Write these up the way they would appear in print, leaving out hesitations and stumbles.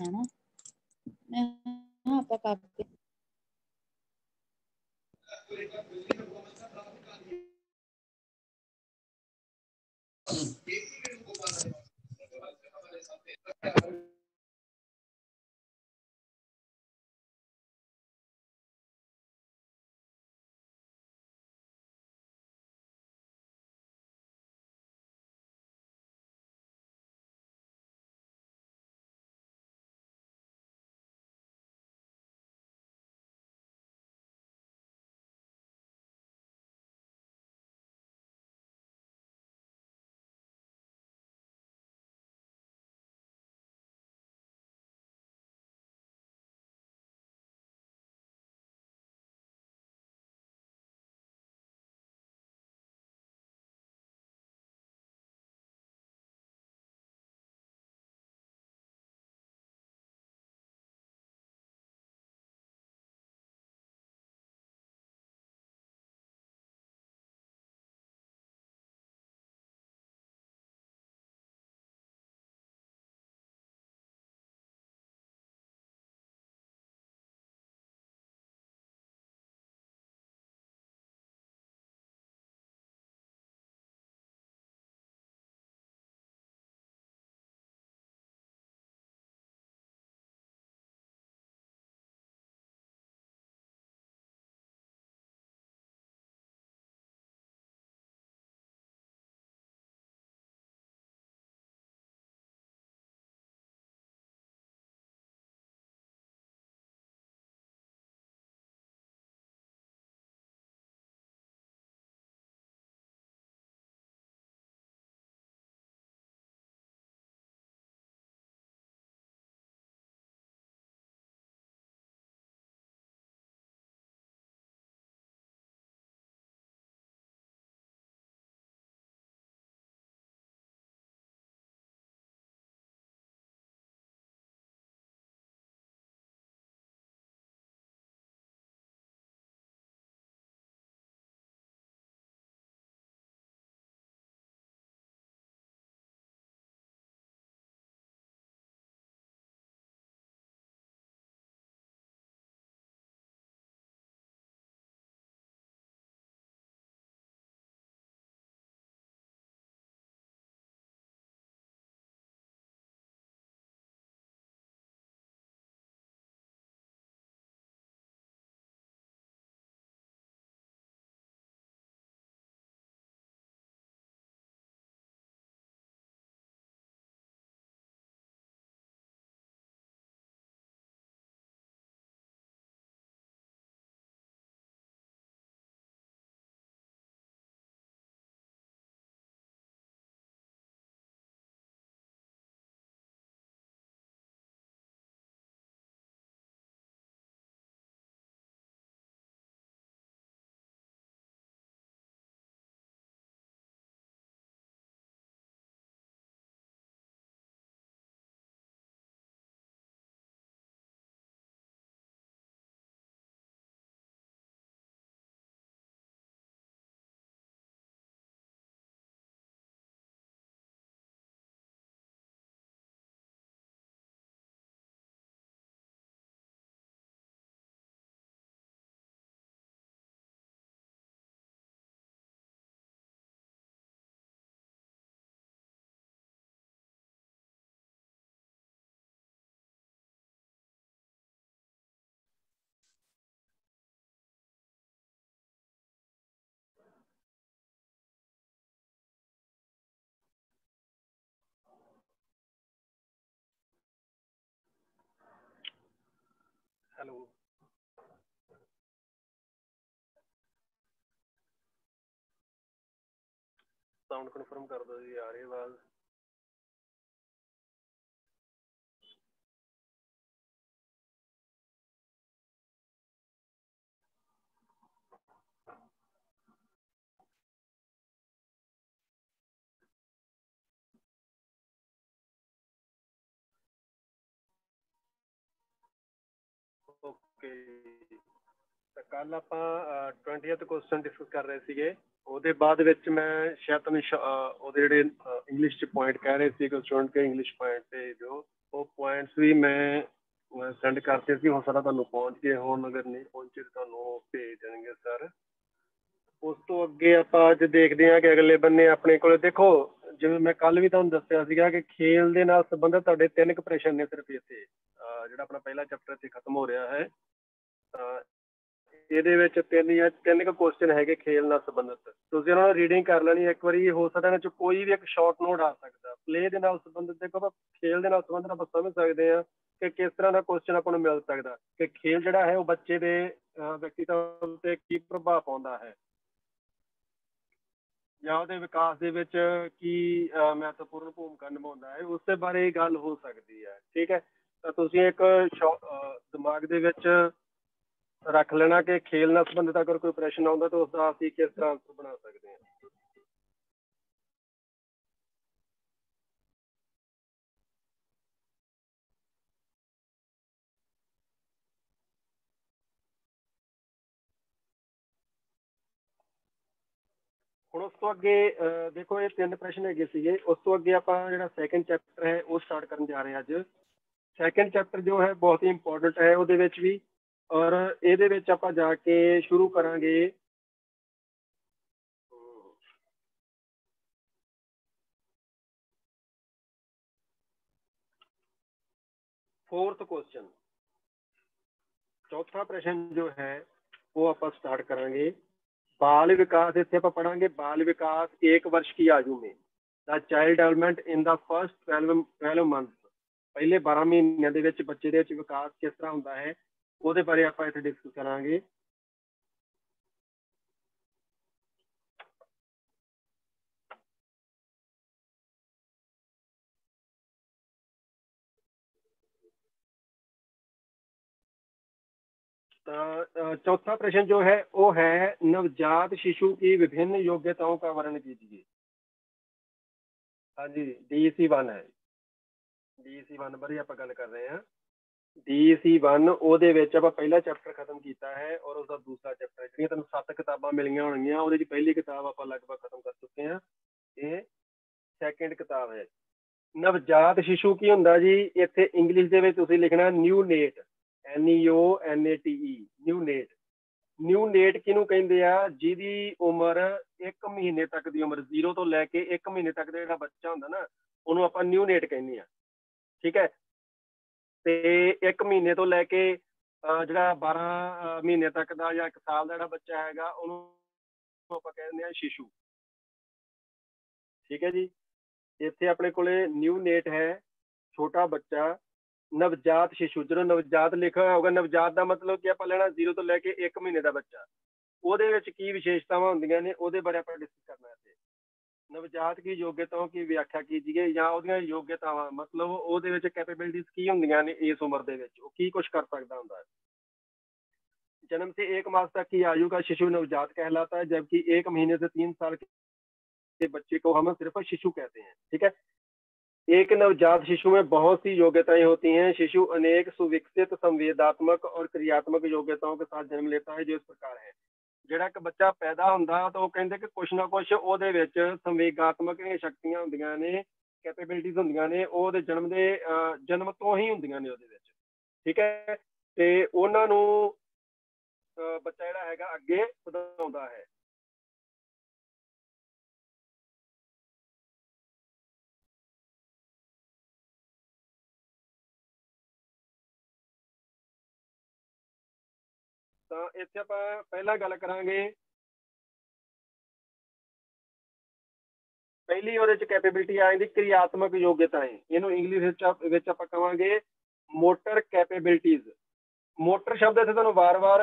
है ना। मैं यहाँ पर काफी हेलो साउंड कन्फर्म कर दो जी, आ रही आवाज। ਓਕੇ, ਤਾਂ ਕੱਲ ਆਪਾਂ 20th ਕੁਐਸਚਨ ਡਿਸਕਸ ਕਰ ਰਹੇ ਸੀਗੇ ਉਹਦੇ ਬਾਅਦ ਵਿੱਚ ਮੈਂ ਸ਼ਾਇਦ ਤੁਹਾਨੂੰ ਉਹਦੇ ਜਿਹੜੇ ਇੰਗਲਿਸ਼ 'ਚ ਪੁਆਇੰਟ ਕਹਿ ਰਹੇ ਸੀ ਕਿ ਸਟੂਡੈਂਟ ਕੇ ਇੰਗਲਿਸ਼ ਪੁਆਇੰਟ ਤੇ ਜੋ ਉਹ ਪੁਆਇੰਟਸ ਵੀ ਮੈਂ ਸੈਂਡ ਕਰਤੇ ਸੀ। ਹੋ ਸਕਦਾ ਤੁਹਾਨੂੰ ਪਹੁੰਚ ਗਏ ਹੋਣ, ਅਗਰ ਨਹੀਂ ਪਹੁੰਚੇ ਤਾਂ ਤੁਹਾਨੂੰ ਭੇਜ ਦੇਣਗੇ ਸਰ। ਉਸ ਤੋਂ ਅੱਗੇ ਆਪਾਂ ਅੱਜ ਦੇਖਦੇ ਹਾਂ ਕਿ ਅਗਲੇ ਬੰਨੇ ਆਪਣੇ ਕੋਲ ਦੇਖੋ, ਜਿਵੇਂ ਮੈਂ ਕੱਲ ਵੀ ਤੁਹਾਨੂੰ ਦੱਸਿਆ ਸੀਗਾ ਕਿ ਖੇਲ ਦੇ ਨਾਲ ਸੰਬੰਧਿਤ ਤੁਹਾਡੇ 3 ਕੁ ਪ੍ਰਸ਼ਨ ਨੇ ਸਿਰਫ ਇੱਥੇ। ਜਿਹੜਾ ਆਪਣਾ ਪਹਿਲਾ ਚੈਪਟਰ ਇੱਥੇ ਖਤਮ ਹੋ ਰਿਹਾ ਹੈ, ਇਹਦੇ ਵਿੱਚ 3 ਕੁ ਕੁਐਸਚਨ ਹੈਗੇ ਖੇਲ ਨਾਲ ਸੰਬੰਧਿਤ। ਤੁਸੀਂ ਉਹਨਾਂ ਨੂੰ ਰੀਡਿੰਗ ਕਰ ਲੈਣੀ ਇੱਕ ਵਾਰੀ। ਹੋ ਸਕਦਾ ਇਹਨਾਂ 'ਚ ਕੋਈ ਵੀ ਇੱਕ ਸ਼ਾਰਟ ਨੋਟ ਆ ਸਕਦਾ ਪਲੇ ਦੇ ਨਾਲ ਸੰਬੰਧਿਤ। ਦੇਖੋ ਆਪਾਂ ਖੇਲ ਦੇ ਨਾਲ ਸੰਬੰਧਿਤ ਆਪਾਂ ਸਮਝ ਸਕਦੇ ਹਾਂ ਕਿ ਕਿਸ ਤਰ੍ਹਾਂ ਦਾ ਕੁਐਸਚਨ ਆਪਾਂ ਨੂੰ ਮਿਲ ਸਕਦਾ, ਕਿ ਖੇਲ ਜਿਹੜਾ ਹੈ ਉਹ ਬੱਚੇ ਦੇ ਵਿਅਕਤੀਤਵ ਤੇ ਕੀ ਪ੍ਰਭਾਵ ਪਾਉਂਦਾ ਹੈ ਜਾਂ ਉਹਦੇ ਵਿਕਾਸ ਦੇ ਵਿੱਚ ਕੀ ਮਹੱਤਵਪੂਰਨ ਭੂਮਿਕਾ ਨਿਭਾਉਂਦਾ ਹੈ, ਉਸਦੇ ਬਾਰੇ ਗੱਲ ਹੋ ਸਕਦੀ ਹੈ। ਠੀਕ ਹੈ, ਤਾਂ ਤੁਸੀਂ ਇੱਕ ਦਿਮਾਗ ਦੇ ਵਿੱਚ ਰੱਖ ਲੈਣਾ ਕਿ ਖੇਲ ਨਾਲ ਸੰਬੰਧਿਤ ਅਗਰ ਕੋਈ ਪ੍ਰਸ਼ਨ ਆਉਂਦਾ ਤਾਂ ਉਸਦਾ ਅਸੀਂ ਕਿਸ ਤਰ੍ਹਾਂ ਆਂਸਰ ਬਣਾ ਸਕਦੇ ਹਾਂ। ਹੁਣ ਉਸ ਤੋਂ ਅੱਗੇ ਦੇਖੋ ਇਹ 3 ਪ੍ਰਸ਼ਨ ਹੈਗੇ ਸੀਗੇ। ਉਸ ਤੋਂ ਅੱਗੇ ਆਪਾਂ ਜਿਹੜਾ ਸੈਕਿੰਡ ਚੈਪਟਰ ਹੈ ਉਹ ਸਟਾਰਟ ਕਰਨ ਜਾ ਰਹੇ ਹਾਂ ਅੱਜ। ਸੈਕਿੰਡ ਚੈਪਟਰ ਜੋ ਹੈ ਬਹੁਤ ਹੀ ਇੰਪੋਰਟੈਂਟ ਹੈ ਉਹਦੇ ਵਿੱਚ ਵੀ, ਔਰ ਇਹਦੇ ਵਿੱਚ ਆਪਾਂ ਜਾ ਕੇ ਸ਼ੁਰੂ ਕਰਾਂਗੇ फोर्थ क्वेश्चन। चौथा प्रश्न जो है वो आप स्टार्ट करेंगे। बाल विकास इतने आप पढ़ांगे बाल विकास 1 वर्ष की आयु में the child development in the first 12 month. पहले 12 महीनों के बच्चे के विकास किस तरह होंगे है वो बारे आप इतने डिस्कस करांगे। चौथा प्रश्न जो है वो है नवजात शिशु की विभिन्न योग्यताओं का वर्णन कीजिए। हाँ जी, DEC1 है। DEC1 बारे आप गल कर रहे हैं। DEC1 ਉਹਦੇ ਵਿੱਚ ਆਪਾਂ ਪਹਿਲਾ ਚੈਪਟਰ ਖਤਮ ਕੀਤਾ ਹੈ ਔਰ ਉਸਦਾ ਦੂਸਰਾ ਚੈਪਟਰ ਜਿਹੜੀਆਂ ਤੁਹਾਨੂੰ 7 ਕਿਤਾਬਾਂ ਮਿਲੀਆਂ ਹੋਣਗੀਆਂ ਉਹਦੇ ਦੀ ਪਹਿਲੀ ਕਿਤਾਬ ਆਪਾਂ ਲਗਭਗ ਖਤਮ ਕਰ ਚੁੱਕੇ ਹਾਂ। ਇਹ ਸੈਕਿੰਡ ਕਿਤਾਬ ਹੈ। ਨਵਜਾਤ ਸ਼ਿਸ਼ੂ ਕੀ ਹੁੰਦਾ ਜੀ, ਇੱਥੇ ਇੰਗਲਿਸ਼ ਦੇ ਵਿੱਚ ਤੁਸੀਂ ਲਿਖਣਾ new net, NEONATE, new net. New net ਕਿਹਨੂੰ ਕਹਿੰਦੇ ਆ, ਜਿਹਦੀ ਉਮਰ 1 ਮਹੀਨੇ ਤੱਕ ਦੀ ਉਮਰ, 0 ਤੋਂ ਲੈ ਕੇ 1 ਮਹੀਨੇ ਤੱਕ ਦਾ ਜਿਹੜਾ ਬੱਚਾ ਹੁੰਦਾ ਨਾ ਉਹਨੂੰ ਆਪਾਂ ਨਿਊ ਨੇਟ ਕਹਿੰਦੇ ਆ। ਠੀਕ ਹੈ, ਤੇ 1 ਮਹੀਨੇ ਤੋਂ ਲੈ ਕੇ ਜਿਹੜਾ 12 ਮਹੀਨੇ ਤੱਕ ਦਾ ਜਾਂ 1 ਸਾਲ ਦਾ ਜਿਹੜਾ ਬੱਚਾ ਹੈਗਾ ਉਹਨੂੰ ਆਪਾਂ ਕਹਿੰਦੇ ਆ ਸ਼ਿਸ਼ੂ। ਠੀਕ ਹੈ ਜੀ, ਇੱਥੇ ਆਪਣੇ ਕੋਲੇ ਨਿਊ ਨੇਟ ਹੈ, ਛੋਟਾ ਬੱਚਾ। ਨਵਜਾਤ ਸ਼ਿਸ਼ੂ, ਜਦੋਂ ਨਵਜਾਤ ਲਿਖਿਆ ਹੋਗਾ, ਨਵਜਾਤ ਦਾ ਮਤਲਬ ਕਿ ਆਪਾਂ ਲੈਣਾ 0 ਤੋਂ ਲੈ ਕੇ 1 ਮਹੀਨੇ ਦਾ ਬੱਚਾ। ਉਹਦੇ ਵਿੱਚ ਕੀ ਵਿਸ਼ੇਸ਼ਤਾਵਾਂ ਹੁੰਦੀਆਂ ਨੇ ਉਹਦੇ ਬਾਰੇ ਆਪਾਂ ਡਿਸਕਸ ਕਰਨਾ ਹੈ। नवजात की योग्यताओं की व्याख्या कीजिए ਜਾਂ ਉਹਦੀਆਂ ਯੋਗਤਾਵਾਂ ਮਤਲਬ ਉਹਦੇ ਵਿੱਚ ਕੈਪੇਬਿਲਿਟੀਜ਼ ਕੀ ਹੁੰਦੀਆਂ ਨੇ ਇਸ ਉਮਰ ਦੇ ਵਿੱਚ, ਉਹ ਕੀ ਕੁਝ ਕਰ ਸਕਦਾ ਹੁੰਦਾ है। जन्म से 1 मास तक की आयु का शिशु नवजात कहलाता है, जबकि 1 महीने से 3 साल के बच्चे को हम सिर्फ शिशु कहते हैं। ठीक है, एक नवजात शिशु में बहुत सी योग्यताएं होती हैं। शिशु अनेक सुविकसित संवेदात्मक और क्रियात्मक योग्यताओं के साथ जन्म लेता है जो इस प्रकार है। ਜਿਹੜਾ ਇੱਕ ਬੱਚਾ ਪੈਦਾ ਹੁੰਦਾ ਤਾਂ ਉਹ ਕਹਿੰਦੇ ਕਿ ਕੁਛ ਨਾ ਕੁਛ ਉਹਦੇ ਵਿੱਚ ਸੰਵੇਗਾਤਮਕ ਸ਼ਕਤੀਆਂ ਹੁੰਦੀਆਂ ਨੇ, ਕੈਪੇਬਿਲਿਟੀਜ਼ ਹੁੰਦੀਆਂ ਨੇ, ਉਹਦੇ ਜਨਮ ਤੋਂ ਹੀ ਹੁੰਦੀਆਂ ਨੇ ਉਹਦੇ ਵਿੱਚ। ਠੀਕ ਹੈ, ਤੇ ਉਹਨਾਂ ਨੂੰ ਬੱਚਾ ਜਿਹੜਾ ਹੈਗਾ ਅੱਗੇ ਵਧਾਉਂਦਾ ਹੈ। ਤਾਂ ਇੱਥੇ ਆਪਾਂ ਪਹਿਲਾਂ ਗੱਲ ਕਰਾਂਗੇ, ਪਹਿਲੀ ਉਹਦੇ ਚ ਕੈਪੇਬਿਲਿਟੀ ਆ ਜਾਂਦੀ ਕਿਰਿਆਤਮਕ ਯੋਗਤਾएं। ਇਹਨੂੰ ਇੰਗਲਿਸ਼ ਵਿੱਚ ਆਪਾਂ ਕਹਾਂਗੇ ਮੋਟਰ ਕੈਪੇਬਿਲਿਟੀਜ਼। ਮੋਟਰ ਸ਼ਬਦ ਇੱਥੇ ਤੁਹਾਨੂੰ ਵਾਰ-ਵਾਰ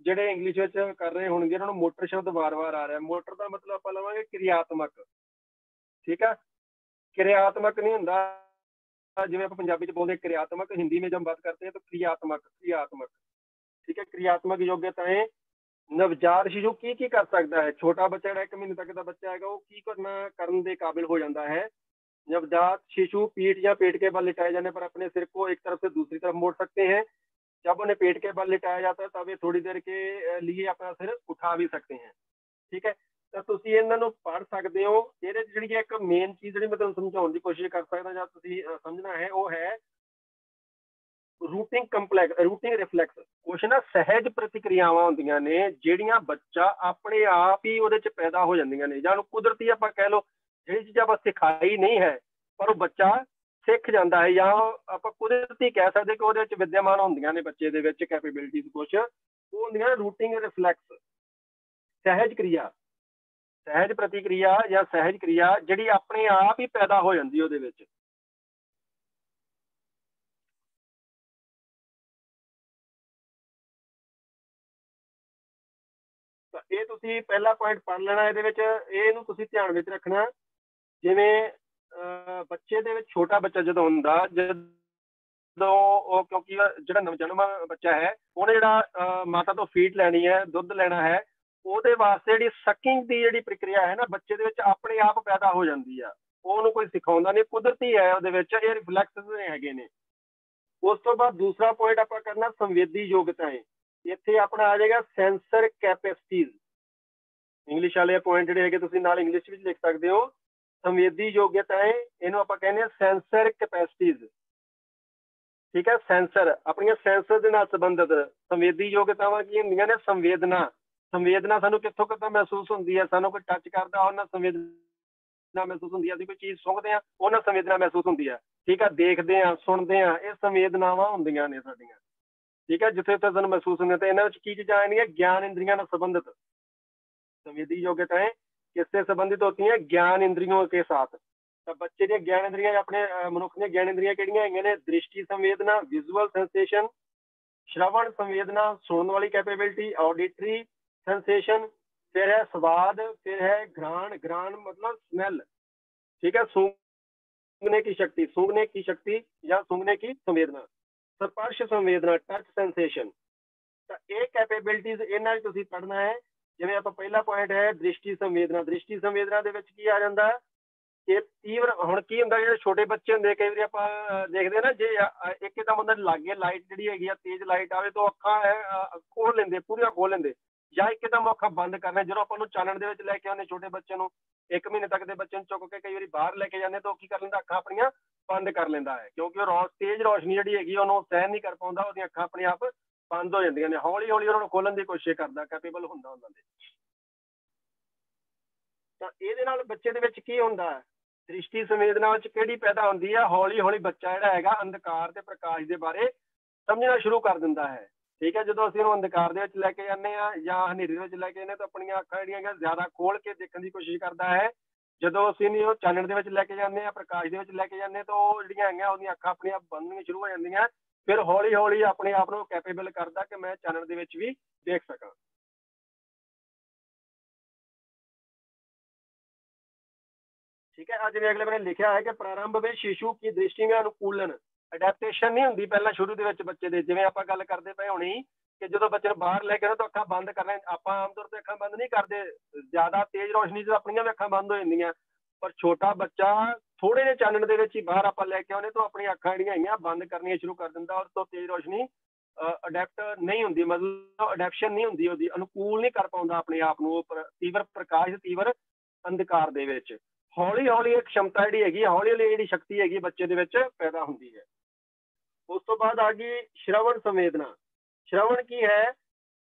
ਜਿਹੜੇ ਇੰਗਲਿਸ਼ ਵਿੱਚ ਕਰ ਰਹੇ ਹੋਣਗੇ ਉਹਨਾਂ ਨੂੰ ਮੋਟਰ ਸ਼ਬਦ ਵਾਰ-ਵਾਰ ਆ ਰਿਹਾ। ਮੋਟਰ ਦਾ ਮਤਲਬ ਆਪਾਂ ਲਵਾਂਗੇ ਕਿਰਿਆਤਮਕ। ਠੀਕ ਹੈ, ਕਿਰਿਆਤਮਕ ਨਹੀਂ ਹੁੰਦਾ ਜਿਵੇਂ ਆਪਾਂ ਪੰਜਾਬੀ ਚ ਬੋਲਦੇ ਕਿਰਿਆਤਮਕ, ਹਿੰਦੀ में जब बात करते हैं तो क्रियात्मक। ठीक है, क्रियात्मक योग्यताएं। ਨਵਜਾਤ ਸ਼ਿਸ਼ੂ ਕੀ ਕਰ ਸਕਦਾ ਹੈ, ਛੋਟਾ ਬੱਚਾ ਜਿਹੜਾ 1 ਮਹੀਨੇ ਤੱਕ ਦਾ ਬੱਚਾ ਹੈਗਾ ਉਹ ਕੀ ਕਰਨ ਦੇ ਕਾबिल हो जाता है। नवजात शिशु पीठ या पेट के बल लिटाए जाने पर अपने सिर को एक तरफ से दूसरी तरफ मोड़ सकते हैं। जब उन्हें पेट के बल लिटाया जाता है तब ये थोड़ी देर के लिए अपना सिर उठा भी सकते हैं। ठीक है, ਤਾਂ ਤੁਸੀਂ ਇਹਨਾਂ ਨੂੰ ਪੜ੍ਹ ਸਕਦੇ ਹੋ। ਇਹਦੇ 'ਚ ਜਿਹੜੀ ਇੱਕ ਮੇਨ ਚੀਜ਼ ਜਿਹੜੀ ਮੈਂ ਤੁਹਾਨੂੰ ਸਮਝਾਉਣ ਦੀ ਕੋਸ਼ਿਸ਼ ਕਰ ਸਕਦਾ ਜਾਂ ਤੁਸੀਂ ਸਮਝਣਾ ਹੈ, ਉਹ ਹੈ ਰੂਟਿੰਗ ਰਿਫਲੈਕਸ। ਕੁਛ ਨਾ ਸਹਿਜ ਪ੍ਰਤੀਕਿਰਿਆਵਾਂ ਹੁੰਦੀਆਂ ਨੇ ਜਿਹੜੀਆਂ ਬੱਚਾ ਆਪਣੇ ਆਪ ਹੀ ਉਹਦੇ 'ਚ ਪੈਦਾ ਹੋ ਜਾਂਦੀਆਂ ਨੇ, ਜਾਂ ਉਹਨੂੰ ਕੁਦਰਤੀ ਆਪਾਂ ਕਹਿ ਲਓ, ਜਿਹੜੀ ਚੀਜ਼ ਆਪਾਂ ਸਿਖਾਈ ਨਹੀਂ ਹੈ ਪਰ ਉਹ ਬੱਚਾ ਸਿੱਖ ਜਾਂਦਾ ਹੈ, ਜਾਂ ਆਪਾਂ ਕੁਦਰਤੀ ਕਹਿ ਸਕਦੇ ਕਿ ਉਹਦੇ ਵਿੱਚ ਵਿਦਿਆਮਾਨ ਹੁੰਦੀਆਂ ਨੇ ਬੱਚੇ ਦੇ ਵਿੱਚ ਕੈਪੇਬਿਲਿਟੀਜ਼ ਕੁਛ, ਉਹ ਹੁੰਦੀਆਂ ਰੂਟਿੰਗ ਰਿਫਲੈਕਸ, ਸਹਿਜ ਕਿਰਿਆ, ਸਹਿਜ ਪ੍ਰਤੀਕਿਰਿਆ ਜਾਂ ਸਹਿਜ ਕਿਰਿਆ ਜਿਹੜੀ ਆਪਣੇ ਆਪ ਹੀ ਪੈਦਾ ਹੋ ਜਾਂਦੀ ਉਹਦੇ ਵਿੱਚ। ਤਾਂ ਇਹ ਤੁਸੀਂ ਪਹਿਲਾ ਪੁਆਇੰਟ ਪੜ੍ਹ ਲੈਣਾ ਇਹਦੇ ਵਿੱਚ, ਇਹਨੂੰ ਤੁਸੀਂ ਧਿਆਨ ਵਿੱਚ ਰੱਖਣਾ। ਜਿਵੇਂ ਬੱਚੇ ਦੇ ਵਿੱਚ ਛੋਟਾ ਬੱਚਾ ਜਦੋਂ ਹੁੰਦਾ, ਜਦੋਂ ਉਹ, ਕਿਉਂਕਿ ਜਿਹੜਾ ਨਵਜਨਮਾ ਬੱਚਾ ਹੈ ਉਹਨੇ ਜਿਹੜਾ ਮਾਤਾ ਤੋਂ ਫੀਡ ਲੈਣੀ ਹੈ, ਦੁੱਧ ਲੈਣਾ ਹੈ, ਉਹਦੇ ਵਾਸਤੇ ਜਿਹੜੀ ਸਕਿੰਗ ਦੀ ਜਿਹੜੀ ਪ੍ਰਕਿਰਿਆ ਹੈ ਨਾ ਬੱਚੇ ਦੇ ਵਿੱਚ ਆਪਣੇ ਆਪ ਪੈਦਾ ਹੋ ਜਾਂਦੀ ਆ, ਉਹਨੂੰ ਕੋਈ ਸਿਖਾਉਂਦਾ ਨਹੀਂ, ਕੁਦਰਤੀ ਹੈ ਉਹਦੇ ਵਿੱਚ, ਇਹ ਰਿਫਲੈਕਸ ਹੈਗੇ ਨੇ। ਉਸ ਤੋਂ ਬਾਅਦ ਦੂਸਰਾ ਪੁਆਇੰਟ ਆਪਾਂ ਕਰਨਾ ਸੰਵੇਦੀ ਯੋਗਤਾएं। ਇੱਥੇ ਆਪਣਾ ਆ ਜਾਏਗਾ ਸੈਂਸਰ ਕੈਪੈਸਿਟੀਜ਼। ਇੰਗਲਿਸ਼ ਵਾਲੇ ਪੁਆਇੰਟ ਜਿਹੜੇ ਹੈਗੇ ਤੁਸੀਂ ਨਾਲ ਇੰਗਲਿਸ਼ ਵਿੱਚ ਲਿਖ ਸਕਦੇ ਹੋ। ਸੰਵੇਦੀ ਯੋਗਤਾएं, ਇਹਨੂੰ ਆਪਾਂ ਕਹਿੰਦੇ ਆ ਸੈਂਸਰ ਕੈਪੈਸਿਟੀਜ਼। ਠੀਕ ਹੈ, ਸੈਂਸਰ ਆਪਣੀਆਂ ਸੈਂਸਰ ਦੇ ਨਾਲ ਸੰਬੰਧਿਤ। ਸੰਵੇਦੀ ਯੋਗਤਾਵਾਂ ਕੀ ਹੁੰਦੀਆਂ ਨੇ? ਸੰਵੇਦਨਾ ਸਾਨੂੰ ਕਿੱਥੋਂ ਕਿੱਥੋਂ ਮਹਿਸੂਸ ਹੁੰਦੀ ਹੈ? ਸਾਨੂੰ ਕੋਈ ਟੱਚ ਕਰਦਾ ਉਹਨਾਂ ਸੰਵੇਦਨਾ ਮਹਿਸੂਸ ਹੁੰਦੀ ਹੈ, ਅਸੀਂ ਕੋਈ ਚੀਜ਼ ਸੁੰਘਦੇ ਹਾਂ ਉਹਨਾਂ ਸੰਵੇਦਨਾ ਮਹਿਸੂਸ ਹੁੰਦੀ ਹੈ। ਠੀਕ ਹੈ, ਦੇਖਦੇ ਹਾਂ, ਸੁਣਦੇ ਹਾਂ, ਇਹ ਸੰਵੇਦਨਾਵਾਂ ਹੁੰਦੀਆਂ ਨੇ ਸਾਡੀਆਂ। ਠੀਕ ਹੈ, ਜਿੱਥੇ ਜਿੱਥੇ ਸਾਨੂੰ ਮਹਿਸੂਸ ਹੁੰਦੀਆਂ। ਤੇ ਇਹਨਾਂ ਵਿੱਚ ਕੀ ਚੀਜ਼ਾਂ ਆਉਂਦੀਆਂ? ਗਿਆਨ ਇੰद्रियों ਨਾਲ संबंधित। संवेदी योग्यताएं किससे संबंधित होती हैं? ज्ञान इंद्रियों के साथ। तो बच्चे दी ज्ञान इंद्रियां अपने मनुख ने ज्ञान इंद्रियां किहड़ियां हैगियां ने? दृष्टि संवेदना, विजुअल सेंसेशन, श्रवण संवेदना, सुनने वाली कैपेबिलिटी, ऑडिटरी सेंसेशन, फिर है स्वाद, फिर है घ्राण, घ्राण मतलब स्मेल। ठीक है, सूंघने की शक्ति या सूंघने की संवेदना, स्पर्श संवेदना, टच सेंसेशन। तो ये कैपेबिलिटीज इन्हां च तुसीं पढ़ना है। जिवें आपां पहला पॉइंट है दृष्टि संवेदना। दृष्टि संवेदना दे विच की आ जांदा है कि तीव्र, हुण की हुंदा जिहड़े छोटे बच्चे हुंदे कई वारी आपां देखदे ना, जे एकदम उन्हां दे लागे लाइट जिहड़ी हैगी आ, तेज लाइट आवे तो अखां खोल लैंदे, पूरीआं खोल लैंदे, ਜਾਂ ਇੱਕਦਮ ਅੱਖਾਂ ਬੰਦ ਕਰਨਾ। ਜਦੋਂ ਆਪਾਂ ਨੂੰ ਚਾਨਣ ਦੇ ਵਿੱਚ ਲੈ ਕੇ ਆਉਂਦੇ ਛੋਟੇ ਬੱਚੇ ਨੂੰ, 1 ਮਹੀਨੇ ਤੱਕ ਦੇ ਬੱਚੇ ਨੂੰ ਚੁੱਕ ਕੇ ਕਈ ਵਾਰੀ ਬਾਹਰ ਲੈ ਕੇ ਜਾਂਦੇ ਤਾਂ ਉਹ ਕੀ ਕਰ ਲੈਂਦਾ? ਅੱਖਾਂ ਆਪਣੀਆਂ ਬੰਦ ਕਰ ਲੈਂਦਾ ਹੈ, ਕਿਉਂਕਿ ਉਹ ਤੇਜ਼ ਰੌਸ਼ਨੀ ਜਿਹੜੀ ਹੈਗੀ ਉਹਨੂੰ ਸਹਿਣ ਨਹੀਂ ਕਰ ਪਾਉਂਦਾ, ਉਹਦੀਆਂ ਅੱਖਾਂ ਆਪਣੇ ਆਪ ਬੰਦ ਹੋ ਜਾਂਦੀਆਂ ਨੇ। ਹੌਲੀ ਹੌਲੀ ਉਹਨਾਂ ਨੂੰ ਖੋਲਣ ਦੀ ਕੋਸ਼ਿਸ਼ ਕਰਦਾ, ਕੈਪੇਬਲ ਹੁੰਦਾ ਉਹਨਾਂ ਦੇ। ਤਾਂ ਇਹਦੇ ਨਾਲ ਬੱਚੇ ਦੇ ਵਿੱਚ ਕੀ ਹੁੰਦਾ ਹੈ? ਦ੍ਰਿਸ਼ਟੀ ਸੰਵੇਦਨਾ ਵਿੱਚ ਕਿਹੜੀ ਪੈਦਾ ਹੁੰਦੀ ਹੈ? ਹੌਲੀ ਹੌਲੀ ਬੱਚਾ ਜਿਹੜਾ ਹੈਗਾ ਅੰਧਕਾਰ ਤੇ ਪ੍ਰਕਾਸ਼ ਦੇ ਬਾਰੇ ਸਮਝਣਾ ਸ਼ੁਰੂ ਕਰ ਦਿੰਦਾ ਹੈ। ਠੀਕ ਹੈ, ਜਦੋਂ ਅਸੀਂ ਉਹਨੂੰ ਅੰਧਕਾਰ ਦੇ ਵਿੱਚ ਲੈ ਕੇ ਜਾਂਦੇ ਹਾਂ ਜਾਂ ਹਨੇਰੇ ਦੇ ਵਿੱਚ ਲੈ ਕੇ ਜਾਂਦੇ ਤਾਂ ਆਪਣੀਆਂ ਅੱਖਾਂ ਜਿਹੜੀਆਂ ਜ਼ਿਆਦਾ ਖੋਲ ਕੇ ਦੇਖਣ ਦੀ ਕੋਸ਼ਿਸ਼ ਕਰਦਾ ਹੈ। ਜਦੋਂ ਅਸੀਂ ਉਹ ਚਾਨਣ ਦੇ ਵਿੱਚ ਲੈ ਕੇ ਜਾਂਦੇ ਹਾਂ, ਪ੍ਰਕਾਸ਼ ਦੇ ਵਿੱਚ ਲੈ ਕੇ ਜਾਂਦੇ ਤਾਂ ਉਹ ਜਿਹੜੀਆਂ ਹੈਗੀਆਂ ਉਹਦੀਆਂ ਅੱਖਾਂ ਆਪਣੇ ਆਪ ਬੰਨਣੀਆਂ ਸ਼ੁਰੂ ਹੋ ਜਾਂਦੀਆਂ। ਫਿਰ ਹੌਲੀ ਹੌਲੀ ਆਪਣੇ ਆਪ ਨੂੰ ਕੈਪੇਬਲ ਕਰਦਾ ਕਿ ਮੈਂ ਚਾਨਣ ਦੇ ਵਿੱਚ ਵੀ ਦੇਖ ਸਕਾਂ। ठीक है, आज जिवें अगले बने लिखा है कि प्रारंभ में शिशु की दृष्टि में अनुकूलन अडेप्टेशन नहीं होंगी पहला शुरू ਦੇ ਵਿੱਚ ਬੱਚੇ ਦੇ। ਜਿਵੇਂ ਆਪਾਂ ਗੱਲ ਕਰਦੇ ਪਏ ਹੋਣੀ ਕਿ ਜਦੋਂ ਬੱਚੇ ਨੂੰ ਬਾਹਰ ਲੈ ਕੇ ਆਉਣਾ ਤਾਂ ਅੱਖਾਂ ਬੰਦ ਕਰਨਾ। ਆਪਾਂ ਆਮ ਤੌਰ ਤੇ ਅੱਖਾਂ ਬੰਦ ਨਹੀਂ ਕਰਦੇ, ਜ਼ਿਆਦਾ ਤੇਜ਼ ਰੋਸ਼ਨੀ 'ਚ ਆਪਣੀਆਂ ਵੀ ਅੱਖਾਂ ਬੰਦ ਹੋ ਜਾਂਦੀਆਂ, ਪਰ ਛੋਟਾ ਬੱਚਾ ਥੋੜੇ ਜਿਹੇ ਚਾਨਣ ਦੇ ਵਿੱਚ ਹੀ ਬਾਹਰ ਆਪਾਂ ਲੈ ਕੇ ਆਉਣੇ ਤਾਂ ਆਪਣੀਆਂ ਅੱਖਾਂ ਜਿਹੜੀਆਂ ਹੈਗੀਆਂ ਬੰਦ ਕਰਨੀਆਂ ਸ਼ੁਰੂ ਕਰ ਦਿੰਦਾ, ਔਰ ਤੋਂ ਤੇਜ਼ ਰੋਸ਼ਨੀ ਅਡੈਪਟ ਨਹੀਂ ਹੁੰਦੀ, ਮਤਲਬ ਅਡੈਪਸ਼ਨ ਨਹੀਂ ਹੁੰਦੀ, ਉਹਦੀ ਅਨੁਕੂਲ ਨਹੀਂ ਕਰ ਪਾਉਂਦਾ ਆਪਣੇ ਆਪ ਨੂੰ ਉਹ ਤੀਵਰ ਪ੍ਰਕਾਸ਼, ਤੀਵਰ ਅੰਧਕਾਰ ਦੇ ਵਿੱਚ। ਹੌਲੀ ਹੌਲੀ ਇੱਕ क्षमता ਜਿਹੜੀ ਹੈਗੀ, ਹੌਲੀ ਹੌਲੀ ਜਿਹੜੀ ਸ਼ਕਤੀ ਹੈਗੀ ਬੱਚੇ ਦੇ ਵਿੱਚ ਪੈਦਾ ਹੁੰਦੀ ਹੈ। ਉਸ ਤੋਂ ਬਾਅਦ ਆ ਗਈ श्रवण संवेदना। श्रवण की है?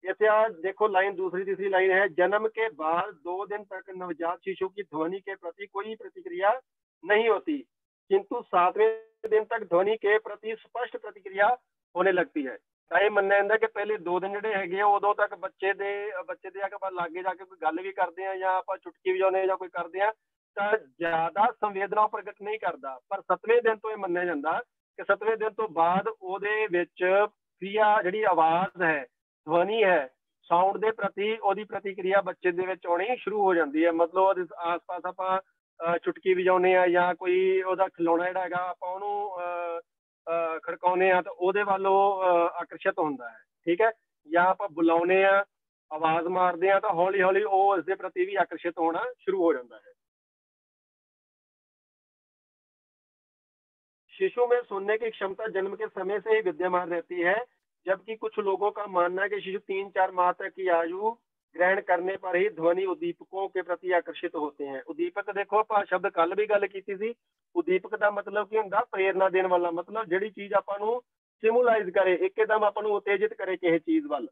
जैसे आज देखो लाइन दूसरी तीसरी लाइन है, जन्म के बाद 2 दिन तक नवजात शिशु की ध्वनि के प्रति कोई प्रतिक्रिया नहीं होती, किंतु 7वें दिन तक ध्वनि के प्रति स्पष्ट प्रतिक्रिया होने लगती है। ਤਾਂ ਇਹ ਮੰਨਿਆ ਜਾਂਦਾ ਕਿ ਪਹਿਲੇ 2 ਦਿਨ ਜਿਹੜੇ ਹੈਗੇ ਆ ਉਦੋਂ ਤੱਕ ਬੱਚੇ ਦੇ ਆਪਾਂ ਲਾਗੇ ਜਾ ਕੇ ਕੋਈ ਗੱਲ ਵੀ ਕਰਦੇ ਆ ਜਾਂ ਆਪਾਂ ਚੁਟਕੀ ਵਜਾਉਂਦੇ ਜਾਂ ਕੋਈ ਕਰਦੇ ਆ ਤਾਂ ਜ਼ਿਆਦਾ ਸੰਵੇਦਨਾ ਪ੍ਰਗਟ ਨਹੀਂ ਕਰਦਾ। ਪਰ 7ਵੇਂ ਦਿਨ ਤੋਂ ਇਹ ਮੰਨਿਆ ਜਾਂਦਾ ਕਿ 7ਵੇਂ ਦਿਨ ਤੋਂ ਬਾਅਦ ਉਹਦੇ ਵਿੱਚ ਕ੍ਰਿਆ ਜਿਹੜੀ ਆਵਾਜ਼ ਹੈ, ਧਵਨੀ ਹੈ, ਸਾਊਂਡ ਦੇ ਪ੍ਰਤੀ ਉਹਦੀ ਪ੍ਰਤੀਕਿਰਿਆ ਬੱਚੇ ਦੇ ਵਿੱਚ ਆਉਣੀ ਸ਼ੁਰੂ ਹੋ ਜਾਂਦੀ ਹੈ। ਮਤਲਬ ਉਹਦੇ ਆਸ ਪਾਸ ਆਪਾਂ ਚੁਟਕੀ ਵਜਾਉਂਦੇ ਆ ਜਾਂ ਕੋਈ ਉਹਦਾ ਖਿਡੌਣਾ ਜਿਹੜਾ ਹੈਗਾ ਆਪਾਂ ਉਹਨੂੰ ਖੜਕਾਉਂਦੇ ਆ ਤਾਂ ਉਹਦੇ ਵੱਲ ਉਹ ਆਕਰਸ਼ਿਤ ਹੁੰਦਾ ਹੈ। ਠੀਕ ਹੈ, ਜਾਂ ਆਪਾਂ ਬੁਲਾਉਂਦੇ ਆ, ਆਵਾਜ਼ ਮਾਰਦੇ ਆ ਤਾਂ ਹੌਲੀ ਹੌਲੀ ਉਹ ਇਸ ਦੇ ਪ੍ਰਤੀ ਵੀ ਆਕਰਸ਼ਿਤ ਹੋਣਾ ਸ਼ੁਰੂ ਹੋ ਜਾਂਦਾ है। शिशु में सुनने की क्षमता जन्म के समय से ही विद्यमान रहती है, जबकि कुछ लोगों का मानना है कि शिशु 3-4 माह तक की आयु ग्रहण करने पर ही ध्वनि उद्दीपकों के प्रति आकर्षित होते हैं। उद्दीपक देखो ਆਪਾਂ शब्द कल भी गल की सी, उद्दीपक का मतलब की ਹੁੰਦਾ प्रेरणा देने वाला, मतलब ਜਿਹੜੀ चीज ਆਪਾਂ ਨੂੰ सिमुलाइज करे, एकदम ਆਪਾਂ ਨੂੰ उत्तेजित करे किसी चीज वाल।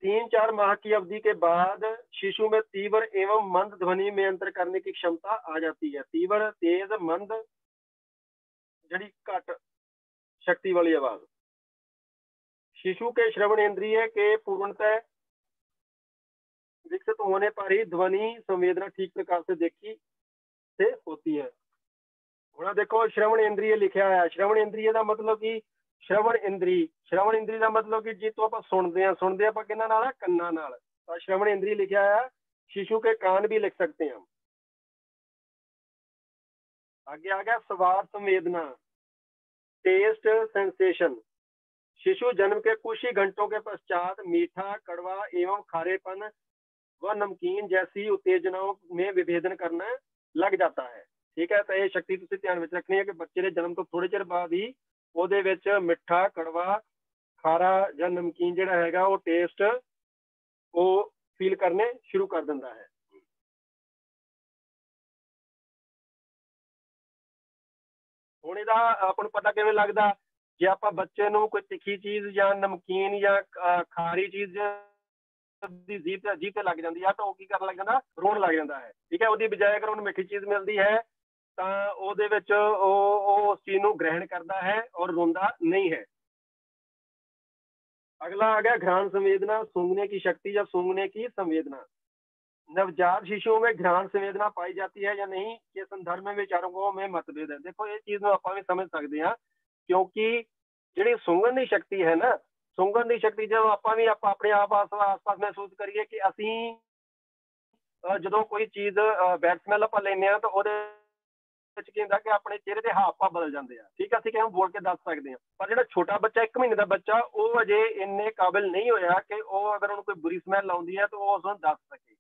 3-4 माह की अवधि के बाद शिशु में तीव्र एवं मंद ध्वनि में अंतर करने की क्षमता आ जाती है। तीव्र, तेज, मंद, जड़ी घट शक्ति वाली आवाज। शिशु के श्रवण इंद्रिय के पूर्णतः विकसित होने पर ही ध्वनि संवेदना ठीक प्रकार से देखी से होती है। हुण देखो श्रवण इंद्रिय लिखा है, श्रवण इंद्रिय का मतलब कि श्रवण इंद्री का मतलब कि जितों आप सुनते हैं आप किन्हां नाल, कन्नां नाल, तो श्रवण इंद्री लिखा है। शिशु के कान भी लिख सकते हैं। आगे आ गया स्वाद संवेदना, टेस्ट सेंसेशन। शिशु जन्म के कुछ ही घंटों के पश्चात मीठा, कड़वा एवं खारेपन व नमकीन जैसी उत्तेजनाओं में विभेदन करना लग जाता है। ठीक है, तो यह शक्ति तुसीं ध्यान में रखनी है कि बच्चे के जन्म तो थोड़े चिर बाद ही ਉਹਦੇ ਵਿੱਚ मिठा, कड़वा, खारा ਜਾਂ नमकीन ਜਿਹੜਾ ਹੈਗਾ ਉਹ टेस्ट ਉਹ फील करने शुरू कर ਦਿੰਦਾ है। ਹੁਣ ਇਹਦਾ ਆਪਾਂ ਨੂੰ ਪਤਾ ਕਿਵੇਂ ਲੱਗਦਾ, ਜੇ ਆਪਾਂ ਬੱਚੇ ਨੂੰ ਕੋਈ ਤਿੱਖੀ ਚੀਜ਼ ਜਾਂ ਨਮਕੀਨ ਜਾਂ ਖਾਰੀ ਚੀਜ਼ ਦੀ ਜੀਭ ਤੇ ਲੱਗ ਜਾਂਦੀ ਆ ਤਾਂ ਉਹ ਕੀ ਕਰਨ ਲੱਗ ਜਾਂਦਾ, ਰੋਣ ਲੱਗ ਜਾਂਦਾ ਹੈ। ਠੀਕ ਹੈ, ਉਹਦੀ ਬਜਾਏ ਅਗਰ ਉਹਨੂੰ ਮਿੱਠੀ ਚੀਜ਼ ਮਿਲਦੀ ਹੈ ਤਾਂ ਉਹਦੇ ਵਿੱਚ ਉਹ ਉਸ चीज ਨੂੰ ग्रहण करता है और रोंदा नहीं है। अगला आ गया घ्राण संवेदना, सूंघने की शक्ति या सूंघने की संवेदना। नवजात शिशुओं में घ्राण संवेदना पाई जाती है या नहीं, ये संदर्भ में विचारकों में मतभेद है। देखो ये चीज आप भी समझ सकते हैं, क्योंकि जी सूंघण की शक्ति है ना, सूंघण की शक्ति जब आप भी अपने आप आस पास महसूस करिए कि असी जो कोई चीज बैड स्मैल आप लेने तो की ਹੁੰਦਾ कि अपने चेहरे के हाव भाव बदल जाते हैं। ठीक है, असं कि बोल के दस सकते हैं, पर जो छोटा बच्चा 1 महीने का बच्चा वो अजे इन्ने काबिल नहीं होया कि वो अगर उन्होंने कोई बुरी स्मैल आती है तो वो उसको दस सके।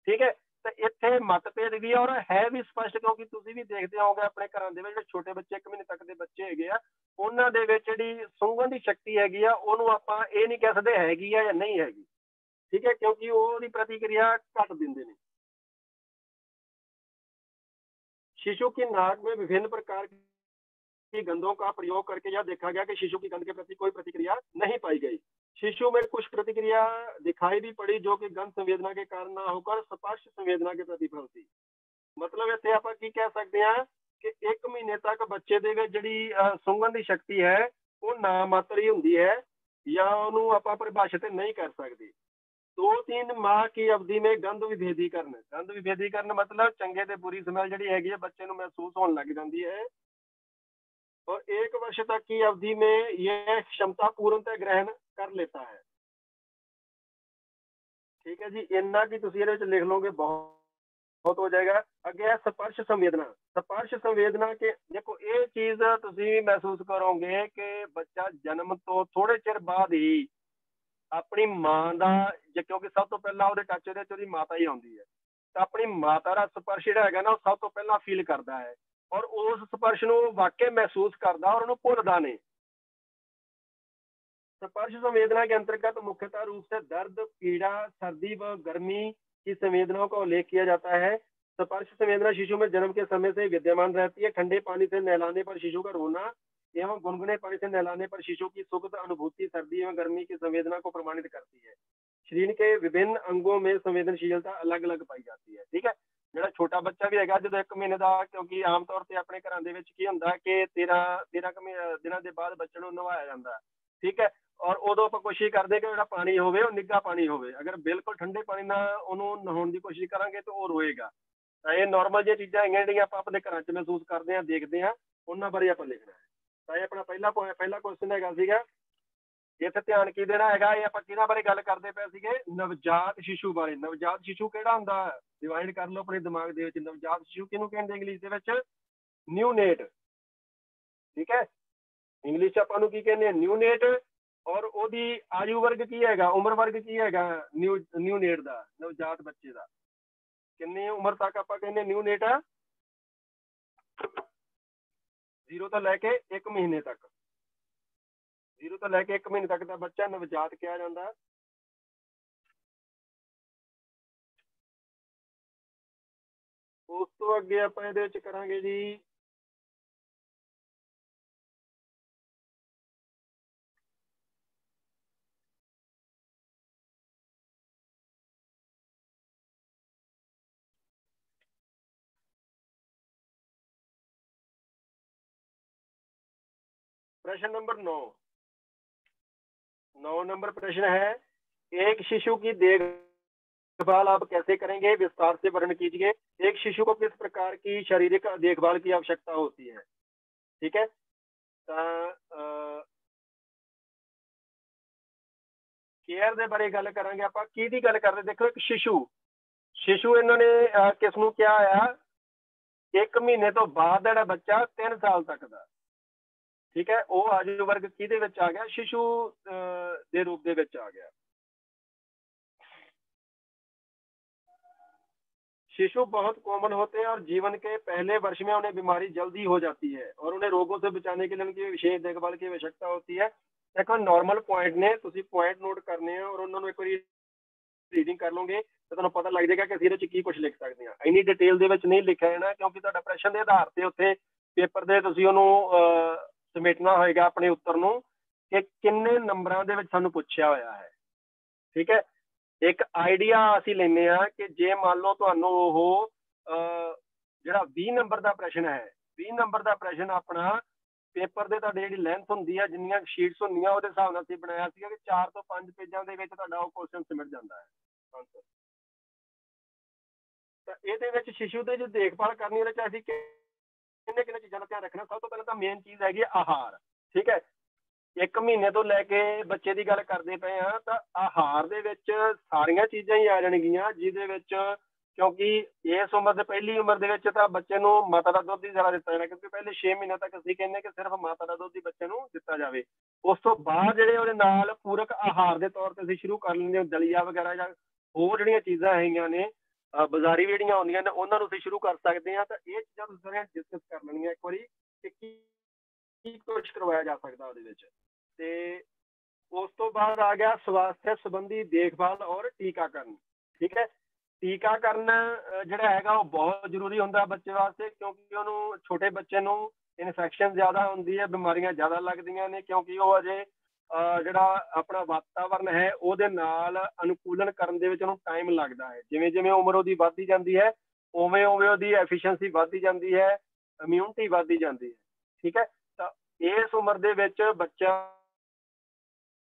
ठीक है, तो इतने मतभेद भी और है भी स्पष्ट, क्योंकि तुम भी देखते होगे अपने घर के जो छोटे बच्चे 1 महीने तक के बच्चे है उन्होंने जी सूंघण की शक्ति हैगी आप ये नहीं कह सकते हैगी या नहीं हैगी। ठीक है, क्योंकि वो प्रतिक्रिया घट देंगे ने। शिशु की नाक में विभिन्न प्रकार की गंधों का प्रयोग करके यह देखा गया कि शिशु की गंध के प्रति कोई प्रतिक्रिया नहीं पाई गई। शिशु में कुछ प्रतिक्रिया दिखाई भी पड़ी जो कि गंध संवेदना के कारण ना होकर स्पर्श संवेदना के प्रतिफल थी। मतलब इतने आप की कह सकते हैं कि 1 महीने तक बच्चे दे विच जिहड़ी सूंघण की शक्ति है वो ना मात्र ही हुंदी है या उन्होंने आप परिभाषित नहीं कर सकते। 2-3 माह की अवधि में गंध विभेदीकरण मतलब चंगे ते बुरी स्मैल जिहड़ी हैगी है बच्चे नूं महसूस होने लग जाती है, और 1 वर्ष तक की अवधि में यह क्षमता पूर्णतः ग्रहण कर लेता है। ठीक है जी, इन्ना की तुसीं इहदे विच लिख लोगे बहुत हो जाएगा। अगे है स्पर्श संवेदना। स्पर्श संवेदना के देखो ये चीज तुसीं महसूस करोगे कि बच्चा जन्म तो थोड़े चिर बाद ही अपनी मां का, क्योंकि सब तो पहला वो टच ਉਹਦੀ माता ही आती है, तो अपनी माता का स्पर्श ਜਿਹੜਾ ਹੈਗਾ ना वो सब तो पहला फील करता है और उस स्पर्श ਨੂੰ वाकई महसूस करता और उन्होंने भुलता नहीं। स्पर्श संवेदना के अंतर्गत मुख्यतः रूप से दर्द, पीड़ा, सर्दी व गर्मी की संवेदनाओं का उल्लेख किया जाता है। स्पर्श संवेदना शिशु में जन्म के समय से विद्यमान रहती है। ठंडे पानी से नहलाने पर शिशु का रोना एवं गुनगुने पानी से नहलाने पर शिशु की सुखद अनुभूति सर्दी एवं गर्मी की संवेदना को प्रमाणित करती है। शरीर के विभिन्न अंगों में संवेदनशीलता अलग अलग पाई जाती है। ठीक है, जो छोटा बच्चा भी है जो 1 महीने का, क्योंकि आम तौर पर अपने घर की होंगे कि 13 दिनों के बाद बच्चे को नवाया जाता है। ठीक है, और उदों आप कोशिश करते कि जो पानी हो निग्गा पानी हो, अगर बिल्कुल ठंडे पानी ना उन्होंने नहाने की कोशिश करांगे तो वो रोएगा। तो ये नॉर्मल जी चीज़ां हैं जो आप अपने घर महसूस करते हैं, देखते हैं, उन्होंने बारे आप लिखना है। तो ये अपना पहला क्वेश्चन है। इत्थे ध्यान की देना है, ये आप किहदे बारे गल करते पे सीगे, नवजात शिशु बारे। नवजात शिशु किहड़ा हुंदा, डिवाइड कर लो अपने दिमाग दे विच। नवजात शिशु किहनूं कहंदे इंग्लिश दे विच, न्यूनेट। ठीक है, इंग्लिश आपां नूं की कहंदे न्यूनेट, और ओदी आयु वर्ग की हैगा, उम्र वर्ग की हैगा न्यूनेट दा, नवजात बच्चे दा किन्नी उम्र तक आपां कहंदे न्यूनेट 0 तो लैके 1 महीने तक। 0 ਤੋਂ ਲੈ ਕੇ 1 ਮਹੀਨੇ ਤੱਕ ਦਾ ਬੱਚਾ ਨਵਜਾਤ ਕਿਹਾ ਜਾਂਦਾ। ਉਸ ਤੋਂ ਅੱਗੇ ਆਪਾਂ ਇਹਦੇ ਵਿੱਚ ਕਰਾਂਗੇ ਜੀ प्रश्न नंबर 9। 9 नंबर प्रश्न है, एक शिशु की देखभाल आप कैसे करेंगे, विस्तार से वर्णन कीजिए। एक शिशु को किस प्रकार की शारीरिक देखभाल की आवश्यकता होती है। ठीक है, केयर ਦੇ ਬਾਰੇ ਗੱਲ ਕਰਾਂਗੇ ਆਪਾਂ। ਕਿਹਦੀ ਗੱਲ ਕਰਦੇ, ਦੇਖੋ ਇੱਕ शिशु ਇਹਨਾਂ ਨੇ ਕਿਸ ਨੂੰ ਕਿਹਾ ਆ, 1 ਮਹੀਨੇ ਤੋਂ ਬਾਅਦ ਜਿਹੜਾ ਬੱਚਾ 3 ਸਾਲ ਤੱਕ ਦਾ, ਠੀਕ ਹੈ, ਉਹ ਆਯੂ ਵਰਗ ਕਿਹਦੇ ਵਿੱਚ ਆ ਗਿਆ, शिशु ਦੇ ਰੂਪ ਦੇ ਵਿੱਚ ਆ ਗਿਆ। शिशु बहुत कॉमन होते हैं और जीवन के पहले वर्ष में उन्हें बीमारी जल्दी हो जाती है और उन्हें रोगों से बचाने के लिए उनकी विशेष देखभाल की आवश्यकता होती है। देखो नॉर्मल पॉइंट ने, ਤੁਸੀਂ पॉइंट नोट करने हैं और ਉਹਨਾਂ ਨੂੰ ਇੱਕ ਵਾਰੀ ਰੀਡਿੰਗ ਕਰ ਲਓਗੇ ਤਾਂ ਤੁਹਾਨੂੰ ਪਤਾ ਲੱਗ ਜਾਏਗਾ ਕਿ ਅਸੀਂ ਇਹਦੇ ਵਿੱਚ ਕੀ ਕੁਝ ਲਿਖ ਸਕਦੇ ਹਾਂ। ਇੰਨੀ ਡਿਟੇਲ ਦੇ ਵਿੱਚ ਨਹੀਂ ਲਿਖਿਆ ਜਾਣਾ ਕਿਉਂਕਿ ਤੁਹਾਡਾ ਪ੍ਰਸ਼ਨ ਦੇ ਆਧਾਰ ਤੇ ਉੱਥੇ ਪੇਪਰ ਦੇ ਤੁਸੀਂ ਉਹਨੂੰ ਸਮੇਟਣਾ ਹੋਏਗਾ ਆਪਣੇ ਉੱਤਰ ਨੂੰ ਕਿ ਕਿੰਨੇ ਨੰਬਰਾਂ ਦੇ ਵਿੱਚ ਸਾਨੂੰ ਪੁੱਛਿਆ ਹੋਇਆ ਹੈ। ਠੀਕ ਹੈ, ਇੱਕ ਆਈਡੀਆ ਅਸੀਂ ਲੈਂਦੇ ਹਾਂ ਕਿ ਜੇ ਮੰਨ ਲਓ ਤੁਹਾਨੂੰ ਉਹ ਜਿਹੜਾ 20 ਨੰਬਰ ਦਾ ਪ੍ਰਸ਼ਨ ਹੈ, 20 ਨੰਬਰ ਦਾ ਪ੍ਰਸ਼ਨ ਆਪਣਾ ਪੇਪਰ ਦੇ ਤੁਹਾਡੀ ਜਿਹੜੀ ਲੈਂਥ ਹੁੰਦੀ ਹੈ, ਜਿੰਨੀਆਂ ਸ਼ੀਟਸ ਹੁੰਦੀਆਂ ਉਹਦੇ ਹਿਸਾਬ ਨਾਲ ਅਸੀਂ ਬਣਾਇਆ ਸੀਗਾ ਕਿ 4 ਤੋਂ 5 ਪੇਜਾਂ ਦੇ ਵਿੱਚ ਤੁਹਾਡਾ ਉਹ ਕੁਐਸਚਨ ਸਿਮਟ ਜਾਂਦਾ ਹੈ ਆਨਸਰ। ਤਾਂ ਇਹਦੇ ਵਿੱਚ शिशु ਦੀ ਜੋ ਦੇਖਭਾਲ ਕਰਨੀ ਉਹਦੇ ਚ ਅਸੀਂ ਕਿੰਨੇ ਕਿੰਨੇ ਚੀਜ਼ਾਂ ਦਾ ਧਿਆਨ ਰੱਖਣਾ। ਸਭ ਤੋਂ ਪਹਿਲਾਂ ਤਾਂ ਮੇਨ ਚੀਜ਼ ਹੈਗੀ ਆਹਾਰ। ਠੀਕ ਹੈ, 1 ਮਹੀਨੇ ਤੋਂ ਲੈ ਕੇ ਬੱਚੇ ਦੀ ਗੱਲ ਕਰਦੇ ਪਏ ਹਾਂ ਤਾਂ ਆਹਾਰ ਦੇ ਵਿੱਚ ਸਾਰੀਆਂ ਚੀਜ਼ਾਂ ਹੀ ਆ ਜਾਣਗੀਆਂ ਜਿਹਦੇ ਵਿੱਚ, ਕਿਉਂਕਿ ਇਸ ਉਮਰ ਦੇ ਪਹਿਲੀ ਉਮਰ ਦੇ ਵਿੱਚ ਤਾਂ ਬੱਚੇ ਨੂੰ ਮਾਤਾ ਦਾ ਦੁੱਧ ਹੀ ਜ਼ਿਆਦਾ ਦਿੱਤਾ ਜਾਣਾ ਕਿਉਂਕਿ ਪਹਿਲੇ 6 ਮਹੀਨੇ ਤੱਕ ਅਸੀਂ ਕਹਿੰਦੇ ਕਿ ਸਿਰਫ ਮਾਤਾ ਦਾ ਦੁੱਧ ਹੀ ਬੱਚੇ ਨੂੰ ਦਿੱਤਾ ਜਾਵੇ। ਉਸ ਤੋਂ ਬਾਅਦ ਜਿਹੜੇ ਉਹਦੇ ਨਾਲ ਪੂਰਕ ਆਹਾਰ ਦੇ ਤੌਰ ਤੇ ਅਸੀਂ ਸ਼ੁਰੂ ਕਰ ਲੈਂਦੇ ਹਾਂ, ਦਲੀਆ ਵਗੈਰਾ ਜਾਂ ਹੋਰ ਜਿਹੜੀਆਂ ਚੀਜ਼ਾਂ ਹੈਗੀਆਂ ਨੇ ਬਾਜ਼ਾਰੀ ਜਿਹੜੀਆਂ ਆਉਂਦੀਆਂ ਨੇ ਉਹਨਾਂ ਨੂੰ ਅਸੀਂ ਸ਼ੁਰੂ ਕਰ ਸਕਦੇ ਹਾਂ। ਤਾਂ ਇਹ ਚੀਜ਼ਾਂ ਤੁਸੀਂ ਸਾਰੀਆਂ ਡਿਸਕਸ ਕਰ ਲੈਣੀਆਂ ਇੱਕ ਵਾਰੀ ਕਿ ਕੀ ਕੁਛ ਕਰਵਾਇਆ ਜਾ ਸਕਦਾ ਉਹਦੇ ਵਿੱਚ। ਤੇ ਉਸ ਤੋਂ ਬਾਅਦ ਆ ਗਿਆ ਸਵਾਸਥ ਸੰਬੰਧੀ ਦੇਖਭਾਲ ਔਰ ਟੀਕਾਕਰਨ। ਠੀਕ ਹੈ, ਟੀਕਾਕਰਨ ਜਿਹੜਾ ਹੈਗਾ ਉਹ ਬਹੁਤ ਜ਼ਰੂਰੀ ਹੁੰਦਾ ਬੱਚੇ ਵਾਸਤੇ ਕਿਉਂਕਿ ਉਹਨੂੰ, ਛੋਟੇ ਬੱਚੇ ਨੂੰ ਇਨਫੈਕਸ਼ਨ ਜ਼ਿਆਦਾ ਹੁੰਦੀ ਹੈ, ਬਿਮਾਰੀਆਂ ਜ਼ਿਆਦਾ ਲੱਗਦੀਆਂ ਨੇ ਕਿਉਂਕਿ ਉਹ ਅਜੇ ਜਿਹੜਾ ਆਪਣਾ ਵਾਤਾਵਰਨ ਹੈ ਉਹਦੇ ਨਾਲ ਅਨੁਕੂਲਨ ਕਰਨ ਦੇ ਵਿੱਚ ਉਹਨੂੰ ਟਾਈਮ ਲੱਗਦਾ ਹੈ। ਜਿਵੇਂ ਜਿਵੇਂ ਉਮਰ ਉਹਦੀ ਵੱਧਦੀ ਜਾਂਦੀ ਹੈ ਉਵੇਂ ਉਵੇਂ ਉਹਦੀ ਐਫੀਸ਼ੀਐਂਸੀ ਵੱਧਦੀ ਜਾਂਦੀ ਹੈ, ਇਮਿਊਨਿਟੀ ਵੱਧਦੀ ਜਾਂਦੀ ਹੈ। ਠੀਕ ਹੈ, ਤਾਂ ਇਸ ਉਮਰ ਦੇ ਵਿੱਚ ਬੱਚਾ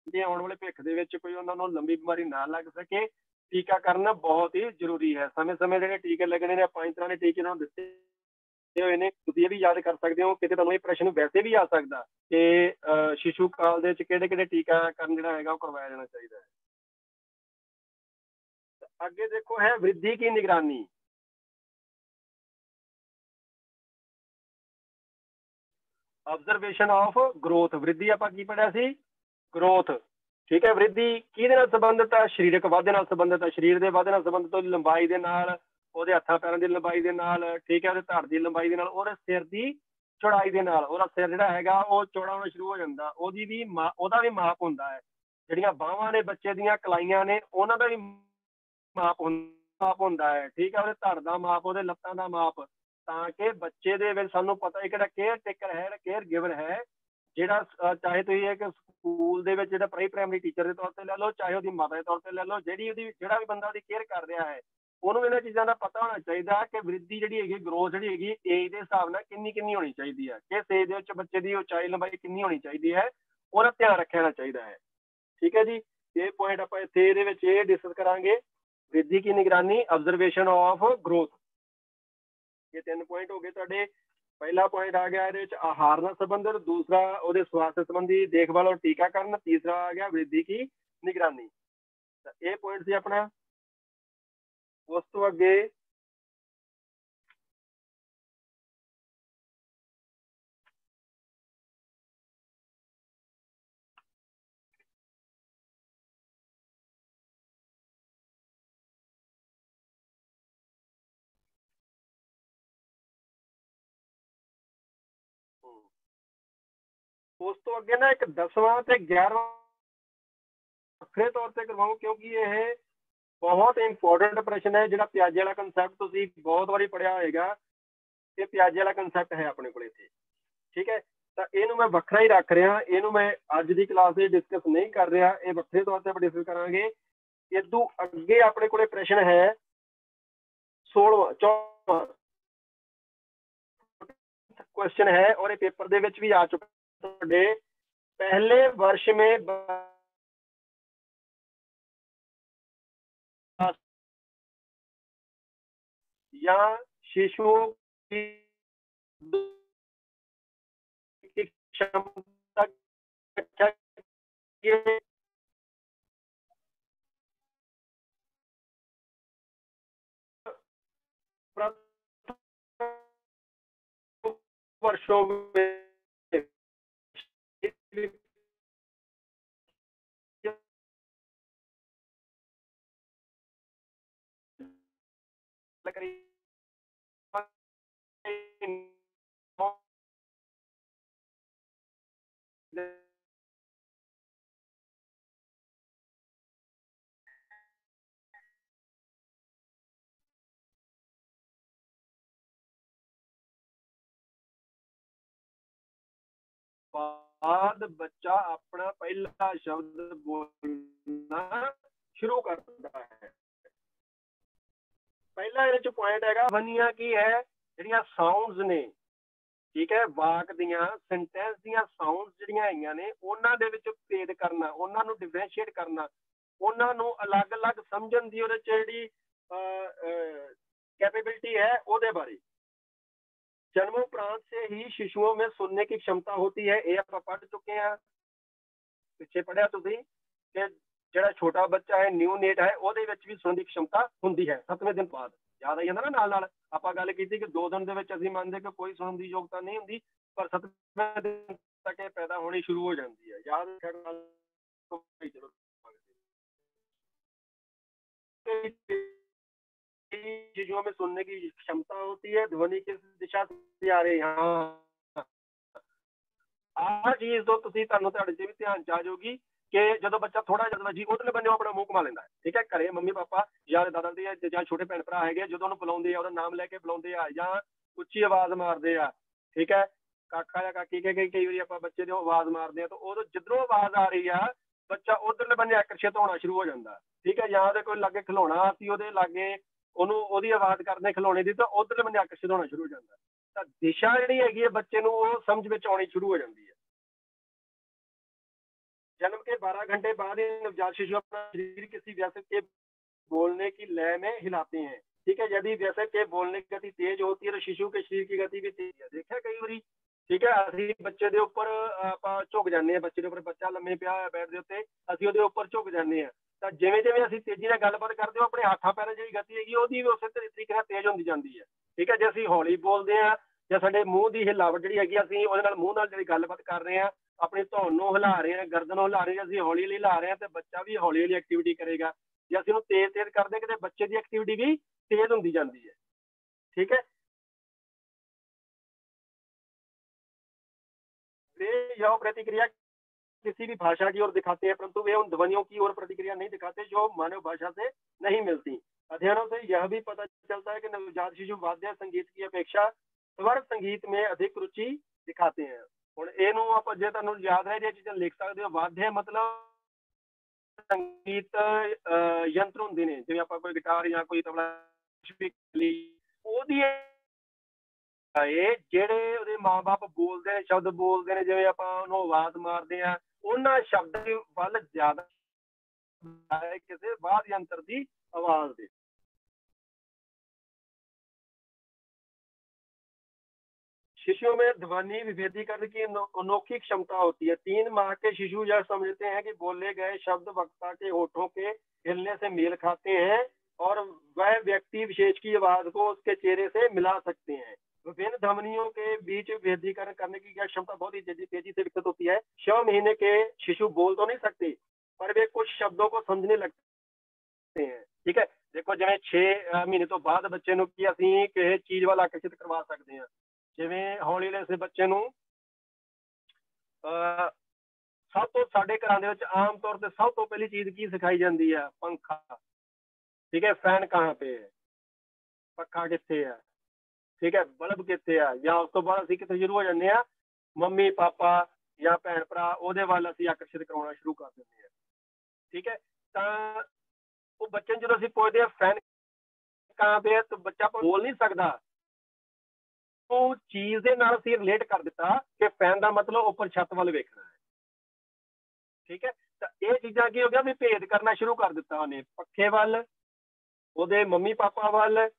ਜੇ ਆਉਣ ਵਾਲੇ ਭਵਿੱਖ ਦੇ ਵਿੱਚ ਕੋਈ ਉਹਨਾਂ ਨੂੰ ਲੰਬੀ ਬਿਮਾਰੀ ਨਾ ਲੱਗ ਸਕੇ, ਟੀਕਾਕਰਨ ਬਹੁਤ ਹੀ ਜ਼ਰੂਰੀ ਹੈ। ਸਮੇਂ ਸਮੇਂ ਜਿਹੜੇ ਟੀਕੇ ਲੱਗਣੇ ਨੇ, 5 ਤਰ੍ਹਾਂ ਦੇ ਟੀਕੇ ਉਹਨਾਂ ਨੂੰ ਦਿੱਤੇ ਹੋਏ ਨੇ, ਤੁਸੀਂ ਇਹ ਵੀ ਯਾਦ ਕਰ ਸਕਦੇ ਹੋ। ਕਿਤੇ ਤੁਹਾਨੂੰ ਇਹ ਪ੍ਰਸ਼ਨ ਵੈਸੇ ਵੀ ਆ ਸਕਦਾ ਕਿ शिशु ਕਾਲ ਦੇ ਵਿੱਚ ਕਿਹੜੇ ਕਿਹੜੇ ਟੀਕਾਕਰਨ ਜਿਹੜਾ ਹੈਗਾ ਉਹ ਕਰਵਾਇਆ ਜਾਣਾ ਚਾਹੀਦਾ ਹੈ। ਅੱਗੇ ਦੇਖੋ ਹੈ ਵ੍ਰਿद्धि की निगरानी। Observation of growth. वृद्धि ਆਪਾਂ ਕੀ ਪੜਿਆ ਸੀ, ਗਰੋਥ। ਠੀਕ ਹੈ, ਵ੍ਰਿद्धि ਕਿਹਦੇ ਨਾਲ ਸੰਬੰਧਿਤ ਹੈ, ਸਰੀਰਕ ਵਾਧੇ ਨਾਲ ਸੰਬੰਧਿਤ ਹੈ। ਸਰੀਰ ਦੇ ਵਾਧੇ ਨਾਲ ਸੰਬੰਧਿਤ ਉਹਦੀ ਲੰਬਾਈ ਦੇ ਨਾਲ, ਉਹਦੇ ਹੱਥਾਂ ਪੈਰਾਂ ਦੀ ਲੰਬਾਈ ਦੇ ਨਾਲ, ਠੀਕ ਹੈ, ਉਹਦੇ ਧੜ ਦੀ ਲੰਬਾਈ ਦੇ ਨਾਲ, ਉਹਦੇ ਸਿਰ ਦੀ ਚੌੜਾਈ ਦੇ ਨਾਲ। ਉਹਦਾ ਸਿਰ ਜਿਹੜਾ ਹੈਗਾ ਉਹ ਚੌੜਾ ਹੋਣਾ ਸ਼ੁਰੂ ਹੋ ਜਾਂਦਾ, ਉਹਦੀ ਵੀ ਉਹਦਾ ਵੀ ਮਾਪ ਹੁੰਦਾ ਹੈ। ਜਿਹੜੀਆਂ ਬਾਹਾਂ ਨੇ ਬੱਚੇ ਦੀਆਂ, ਕਲਾਈਆਂ ਨੇ, ਉਹਨਾਂ ਦਾ ਵੀ ਮਾਪ ਹੁੰਦਾ ਹੈ। ਠੀਕ ਹੈ, ਉਹਦੇ ਧੜ ਦਾ ਮਾਪ, ਉਹਦੇ ਲੱਤਾਂ ਦਾ ਮਾਪ, ਤਾਂ ਕਿ ਬੱਚੇ ਦੇ ਵਿੱਚ ਸਾਨੂੰ ਪਤਾ ਹੈ ਕਿਹੜਾ ਕੇਅਰ ਟੇਕਰ ਹੈ, ਕੇਅਰ ਗਿਵਰ ਹੈ, ਜਿਹੜਾ ਚਾਹੇ ਤੁਸੀਂ ਇੱਕ ਸਕੂਲ ਦੇ ਵਿੱਚ ਜਿਹੜਾ ਪ੍ਰਾਇਮਰੀ ਟੀਚਰ ਦੇ ਤੌਰ ਤੇ ਲੈ ਲਓ, ਚਾਹੇ ਉਹਦੀ ਮਾਤਾ ਦੇ ਤੌਰ ਤੇ ਲੈ ਲਓ, ਜਿਹੜਾ ਵੀ ਬੰਦਾ ਉਹਦੀ ਕੇਅਰ ਕਰ ਰਿਹਾ ਹੈ ਉਹਨੂੰ ਇਹਨਾਂ ਚੀਜ਼ਾਂ ਦਾ ਪਤਾ ਹੋਣਾ ਚਾਹੀਦਾ ਕਿ ਵ੍ਰਿद्धि ਜਿਹੜੀ ਹੈਗੀ, ਗਰੋਥ ਜਿਹੜੀ ਹੈਗੀ, ਏਜ ਦੇ ਹਿਸਾਬ ਨਾਲ ਕਿੰਨੀ ਕਿੰਨੀ ਹੋਣੀ ਚਾਹੀਦੀ ਹੈ, ਕਿਸ ਏਜ ਦੇ ਵਿੱਚ ਬੱਚੇ ਦੀ ਉਚਾਈ ਲੰਬਾਈ ਕਿੰਨੀ ਹੋਣੀ ਚਾਹੀਦੀ ਹੈ, ਉਹਦਾ ਧਿਆਨ ਰੱਖਿਆ ਜਾਣਾ ਚਾਹੀਦਾ ਹੈ। ਠੀਕ ਹੈ ਜੀ, ਇਹ ਪੁਆਇੰਟ ਆਪਾਂ ਇੱਥੇ ਇਹਦੇ ਵਿੱਚ ਇਹ ਡਿਸਕਸ ਕਰਾਂਗੇ। वृद्धि की निगरानी, ऑब्जर्वेशन ऑफ ग्रोथ। ये 3 पॉइंट हो गए ਤੁਹਾਡੇ। ਪਹਿਲਾ ਪੁਆਇੰਟ ਆ ਗਿਆ ਇਹਦੇ ਵਿੱਚ ਆਹਾਰ ਨਾਲ ਸੰਬੰਧਿਤ, ਦੂਸਰਾ ਉਹਦੇ ਸਵਾਸਥ ਸੰਬੰਧੀ ਦੇਖਭਾਲ ਔਰ ਟੀਕਾਕਰਨ, ਤੀਸਰਾ ਆ ਗਿਆ वृद्धि की निगरानी। ਤਾਂ ਇਹ ਪੁਆਇੰਟ ਸੀ ਆਪਣਾ। ਉਸ ਤੋਂ ਅੱਗੇ उस तो अगे ना एक 10वां ते 11वां ਵੱਖਰੇ तौर पर करवाऊँ, क्योंकि यह बहुत इंपॉर्टेंट प्रश्न है। जो प्याजे वाला कंसैप्ट तुसीं बहुत बारी पढ़िया होएगा, ये प्याजे वाला कंसैप्ट है अपने को इत्थे, ठीक है। तो इनू मैं वखरा ही रख रहा, इनू मैं अज की क्लास में डिस्कस नहीं कर रहा, ये ਵੱਖਰੇ तौर पर डिस्कस करांगे। इदू अगे अपने को प्रश्न है 16वां 14वां क्वेश्चन है, और ये पेपर दे विच भी आ चुका है। पहले वर्ष में या शिशुओं की क्षमता वर्षों में बाद बच्चा अपना पहला शब्द बोलना शुरू कर देता है। पहला ये पॉइंट है ध्वनियां की है जिहड़ियां साउंड्स ने, ठीक है, वाक दियां सेंटेंस दियां साउंड्स जिहड़ियां आईयां ने उन्हां दे विच भेद करना, उन्हां नूं डिफरेंशिएट करना, उन्हां नूं अलग अलग समझण दी उहदे च जिहड़ी कैपेबिलिटी है उहदे बारे। जन्मोपरांत से ही शिशुओं में सुनने की क्षमता होती है, ये आप पढ़ चुके हैं, पिछे पढ़िया तुसीं कि जिहड़ा छोटा बच्चा है न्यू नेट है ਉਹਦੇ ਵਿੱਚ ਵੀ ਸੁਣਨ ਦੀ क्षमता ਹੁੰਦੀ है 7वें दिन बाद। याद आई ਜਾਂਦਾ ना, ਨਾਲ ਆਪਾਂ ਗੱਲ ਕੀਤੀ कि 2 दिन ਦੇ ਵਿੱਚ ਅਸੀਂ ਮੰਨਦੇ कि कोई सुनन ਦੀ ਯੋਗਤਾ नहीं ਹੁੰਦੀ, पर 7वें दिन तक ਇਹ पैदा होनी शुरू हो जाती है। याद रखना। चीजों में सुनने की क्षमता होती है, ध्वनि किस दिशा से आ रही है। आह चीज तो ਤੁਹਾਨੂੰ ਤੁਹਾਡੇ ਤੇ ਵੀ ਧਿਆਨ ਚ ਆ ਜਾਊਗੀ कि जो बच्चा थोड़ा जिहा जी उधरले बन्ने अपना मूँह घुमा लेंदा है, ठीक है, घरे मम्मी पापा या दादा दे या छोटे भैन भरा है जो उन्होंने बुलाते हैं, नाम लैके बुलाते हैं या उच्ची आवाज मारते हैं, ठीक है, काका या काकी कह के कई बार आप बच्चे जो आवाज मारते हैं तो उदों जिधरों आवाज आ रही है बच्चा उधरले बन्ने आकर्षित होना शुरू हो जाता है, ठीक है। या कोई लागे खिलौना असीं उहदे लागे ਉਹਦੀ आवाज करने खिलौने की तो उधरले बन्ने आकर्षित होना शुरू हो जाता है। तो दिशा जिहड़ी हैगी है बच्चे नूं वो समझ विच आउणी शुरू हो जाती है। जन्म के 12 घंटे बाद ही नवजात शिशु अपना शरीर किसी वयस्क के बोलने की लय में हिलाते हैं, ठीक है। यदि वयस्क के बोलने की गति तेज होती है तो शिशु के शरीर की गति भी तेज है। देखा कई बार, ठीक है, असीं बच्चे के उपर आपां झुक जाते हैं, बच्चे के उपर बच्चा लम्मे पिया होया बैठ दे उत्ते असीं उहदे उपर झुक जाते हैं, तो जिवें जिवें असीं तेजी नाल गलबात करते हो अपने हाथां पैरां दी गति हैगी उहदी भी उसे तरीके नाल तेज होंदी जांदी है, ठीक है। जे असीं हौली बोलते हैं ਜਾਂ ਸਾਡੇ ਮੂੰਹ ਦੀ ਹਿਲਾਵਟ ਜਿਹੜੀ ਹੈਗੀ ਅਸੀਂ ਉਹਦੇ ਨਾਲ ਮੂੰਹ ਨਾਲ ਜਿਹੜੀ ਗੱਲਬਾਤ ਕਰ ਰਹੇ ਹਾਂ, ਆਪਣੀ ਧੌਣ ਨੂੰ ਹਿਲਾ ਰਹੇ ਹਾਂ, ਗਰਦਨ ਨੂੰ ਹਿਲਾ ਰਹੇ ਹਾਂ, ਅਸੀਂ ਹੌਲੀ ਹੌਲੀ ਹਿਲਾ ਰਹੇ ਹਾਂ ਤੇ ਬੱਚਾ ਵੀ ਹੌਲੀ ਹੌਲੀ ਐਕਟੀਵਿਟੀ ਕਰੇਗਾ। ਜੇ ਅਸੀਂ ਉਹਨੂੰ ਤੇਜ਼ ਤੇਜ਼ ਕਰਦੇ ਕਿ ਬੱਚੇ ਦੀ ਐਕਟੀਵਿਟੀ ਵੀ ਤੇਜ਼ ਹੁੰਦੀ ਜਾਂਦੀ ਹੈ, ठीक है। वे यह प्रतिक्रिया किसी भी भाषा की ओर दिखाते हैं, परंतु वे उन ध्वनियों की ओर प्रतिक्रिया नहीं दिखाते जो मानव भाषा से नहीं मिलती। अध्ययनों से यह भी पता चलता है कि नवजात शिशु वाद्य संगीत की अपेक्षा स्वर संगीत में अधिक रुचि दिखाते हैं। ਹੁਣ ਇਹਨੂੰ ਆਪਾਂ ਜੇ ਤੁਹਾਨੂੰ ਯਾਦ ਹੈ ਇਹ ਚੀਜ਼ਾਂ ਲਿਖ ਸਕਦੇ ਹੋ। ਵਾद्य मतलब ਸੰਗੀਤ ਯੰਤਰ ਹੁੰਦੇ ਨੇ, ਜਿਵੇਂ ਆਪਾਂ ਕੋਈ ਗਿਟਾਰ ਜਾਂ ਕੋਈ ਤਬਲਾ ਉਹਦੀ ਇਹ ਜਿਹੜੇ ਉਹਦੇ ਮਾਂ-ਬਾਪ ਬੋਲਦੇ ਨੇ ਸ਼ਬਦ ਬੋਲਦੇ ਨੇ, ਜਿਵੇਂ ਆਪਾਂ ਉਹਨੂੰ ਆਵਾਜ਼ ਮਾਰਦੇ ਆ ਉਹਨਾਂ ਸ਼ਬਦ ਵੱਲ ਜ਼ਿਆਦਾ ਕਿਸੇ ਵਾਦ ਯੰਤਰ ਦੀ ਆਵਾਜ਼ ਦੇ। शिशुओं में ध्वनि विभेदीकरण की अनोखी क्षमता होती है। 3 माह के शिशु यह समझते हैं कि बोले गए शब्द वक्ता के होठों के हिलने से मेल खाते हैं और वह व्यक्ति विशेष की आवाज को उसके चेहरे से मिला सकते हैं। विभिन्न ध्वनियों के बीच विभेदीकरण करने की यह क्षमता बहुत ही तेजी से विकसित होती है। 6 महीने के शिशु बोल तो नहीं सकते पर वे कुछ शब्दों को समझने लगते हैं, ठीक है। देखो जिवें 6 महीने तो बाद बच्चे नूं की असीं किसी चीज़ वाल आकर्षित करवा सकते हैं, जिवें हौली हौली ਅਸੀਂ ਬੱਚੇ ਨੂੰ ਸਭ ਤੋਂ ਸਾਡੇ ਘਰਾਂ ਦੇ ਵਿੱਚ ਆਮ ਤੌਰ ਤੇ ਸਭ ਤੋਂ ਪਹਿਲੀ ਚੀਜ਼ ਕੀ ਸਿਖਾਈ ਜਾਂਦੀ ਆ? पंखा। ठीक है, फैन कहाँ पे है, पक्खा कित्थे है, ठीक है, बल्ब कित्थे है, ਜਾਂ ਉਸ ਤੋਂ ਬਾਅਦ ਅਸੀਂ ਕਿੱਥੇ ਸ਼ੁਰੂ ਹੋ ਜਾਂਦੇ ਆ, ਮੰਮੀ ਪਾਪਾ ਜਾਂ ਭੈਣ ਭਰਾ ਉਹਦੇ ਵੱਲ ਅਸੀਂ ਆਕਰਸ਼ਿਤ ਕਰਾਉਣਾ ਸ਼ੁਰੂ ਕਰ ਦਿੰਦੇ ਆ। ਠੀਕ ਹੈ, ਤਾਂ ਉਹ ਬੱਚੇ ਨੂੰ ਜਦੋਂ ਅਸੀਂ ਪੁੱਛਦੇ ਆ ਫੈਨ ਕਹਾਂ पे है, तो ਬੱਚਾ ਬੋਲ ਨਹੀਂ ਸਕਦਾ। ਉਹ ਚੀਜ਼ ਦੇ ਨਾਲ ਅਸੀਂ ਰਿਲੇਟ ਕਰ ਦਿੱਤਾ ਕਿ ਫੈਨ ਦਾ ਮਤਲਬ ਉੱਪਰ ਛੱਤ ਵੱਲ ਵੇਖਣਾ ਹੈ। ਠੀਕ ਹੈ, ਤਾਂ ਇਹ ਚੀਜ਼ਾਂ ਕੀ ਹੋ ਗਿਆ ਵੀ ਭੇਦ ਕਰਨਾ ਸ਼ੁਰੂ ਕਰ ਦਿੱਤਾ ਉਹਨੇ, ਪੱਖੇ ਵੱਲ, ਉਹਦੇ ਮੰਮੀ ਪਾਪਾ ਵੱਲ,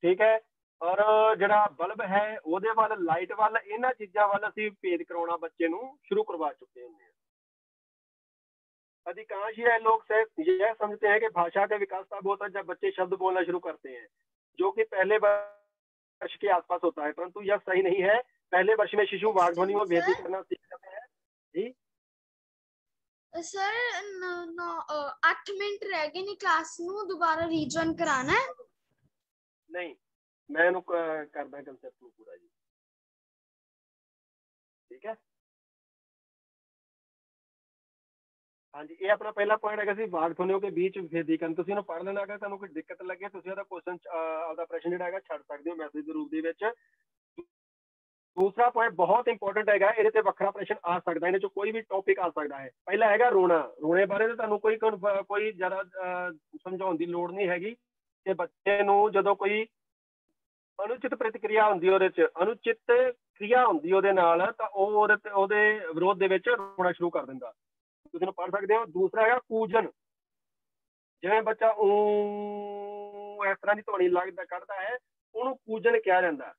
ਠੀਕ ਹੈ, ਔਰ ਜਿਹੜਾ ਬਲਬ ਹੈ ਉਹਦੇ ਵੱਲ, ਲਾਈਟ ਵੱਲ, ਇਹਨਾਂ ਚੀਜ਼ਾਂ ਵੱਲ ਅਸੀਂ ਭੇਦ ਕਰਾਉਣਾ ਬੱਚੇ ਨੂੰ ਸ਼ੁਰੂ करवा चुके हैं। अधिकांश यह लोग यह समझते हैं कि भाषा के विकास तब होता है जब बच्चे शब्द बोलना शुरू करते हैं, जो कि पहले वर्ष के आसपास होता है, परंतु यह सही नहीं है। पहले वर्ष में शिशु वाग्ध्वनि और भेदी करना सीख जाते हैं। जी सर 8 मिनट रह गए नहीं क्लास ਨੂੰ ਦੁਬਾਰਾ ਰੀਜਨ ਕਰਾਣਾ ਹੈ? नहीं, मैं ਇਹਨੂੰ ਕਰਦਾ ਕੰਸੈਪਟ ਨੂੰ ਪੂਰਾ ਜੀ। ਠੀਕ ਹੈ, ਹਾਂਜੀ, ਇਹ ਆਪਣਾ ਪਹਿਲਾ ਪੁਆਇੰਟ ਹੈਗਾ ਸੀ ਵਾਗਧਵਨੀਆਂ ਕੇ बीच भेदीकरण। ਤੁਸੀਂ ਇਹਨੂੰ ਪੜ੍ਹ ਲੈਣਾ। ਅਗਰ ਤੁਹਾਨੂੰ ਕੋਈ ਦਿੱਕਤ ਲੱਗੇ ਤੁਸੀਂ ਉਹਦਾ ਕੁਐਸਚਨ ਆਪਦਾ ਪ੍ਰਸ਼ਨ ਜਿਹੜਾ ਹੈਗਾ ਛੱਡ ਸਕਦੇ ਹੋ ਮੈਸੇਜ ਦੇ ਰੂਪ ਦੇ ਵਿੱਚ। ਦੂਸਰਾ ਪੁਆਇੰਟ ਬਹੁਤ ਇੰਪੋਰਟੈਂਟ ਹੈਗਾ, ਇਹਦੇ ਤੇ ਵੱਖਰਾ ਪ੍ਰਸ਼ਨ ਆ ਸਕਦਾ, ਇਹਦੇ ਚੋਂ ਕੋਈ ਵੀ ਟੌਪਿਕ ਆ ਸਕਦਾ ਹੈ। ਪਹਿਲਾ ਹੈਗਾ ਰੋਣਾ। ਰੋਣੇ ਬਾਰੇ ਤਾਂ ਤੁਹਾਨੂੰ ਕੋਈ ਜ਼ਿਆਦਾ ਸਮਝਾਉਣ ਦੀ ਲੋੜ ਨਹੀਂ ਹੈਗੀ ਕਿ ਬੱਚੇ ਨੂੰ ਜਦੋਂ ਕੋਈ ਅਨੁਚਿਤ ਪ੍ਰਤੀਕਿਰਿਆ ਹੁੰਦੀ ਉਹਦੇ 'ਚ, ਅਨੁਚਿਤ ਕ੍ਰਿਆ ਹੁੰਦੀ ਉਹਦੇ ਨਾਲ, ਤਾਂ ਉਹ ਉਹਦੇ ਵਿਰੋਧ ਦੇ ਵਿੱਚ ਰੋਣਾ ਸ਼ੁਰੂ ਕਰ ਦਿੰਦਾ। ਤੁਸੀਂ ਇਹਨੂੰ ਪੜ੍ਹ ਸਕਦੇ ਹੋ। ਦੂਸਰਾ ਹੈਗਾ ਕੂਜਨ। ਜਿਵੇਂ ਬੱਚਾ ਇਸ ਤਰ੍ਹਾਂ ਦੀ ਧੁਨੀ ਕੱਢਦਾ ਹੈ, ਉਹਨੂੰ ਕੂਜਨ ਕਿਹਾ ਜਾਂਦਾ।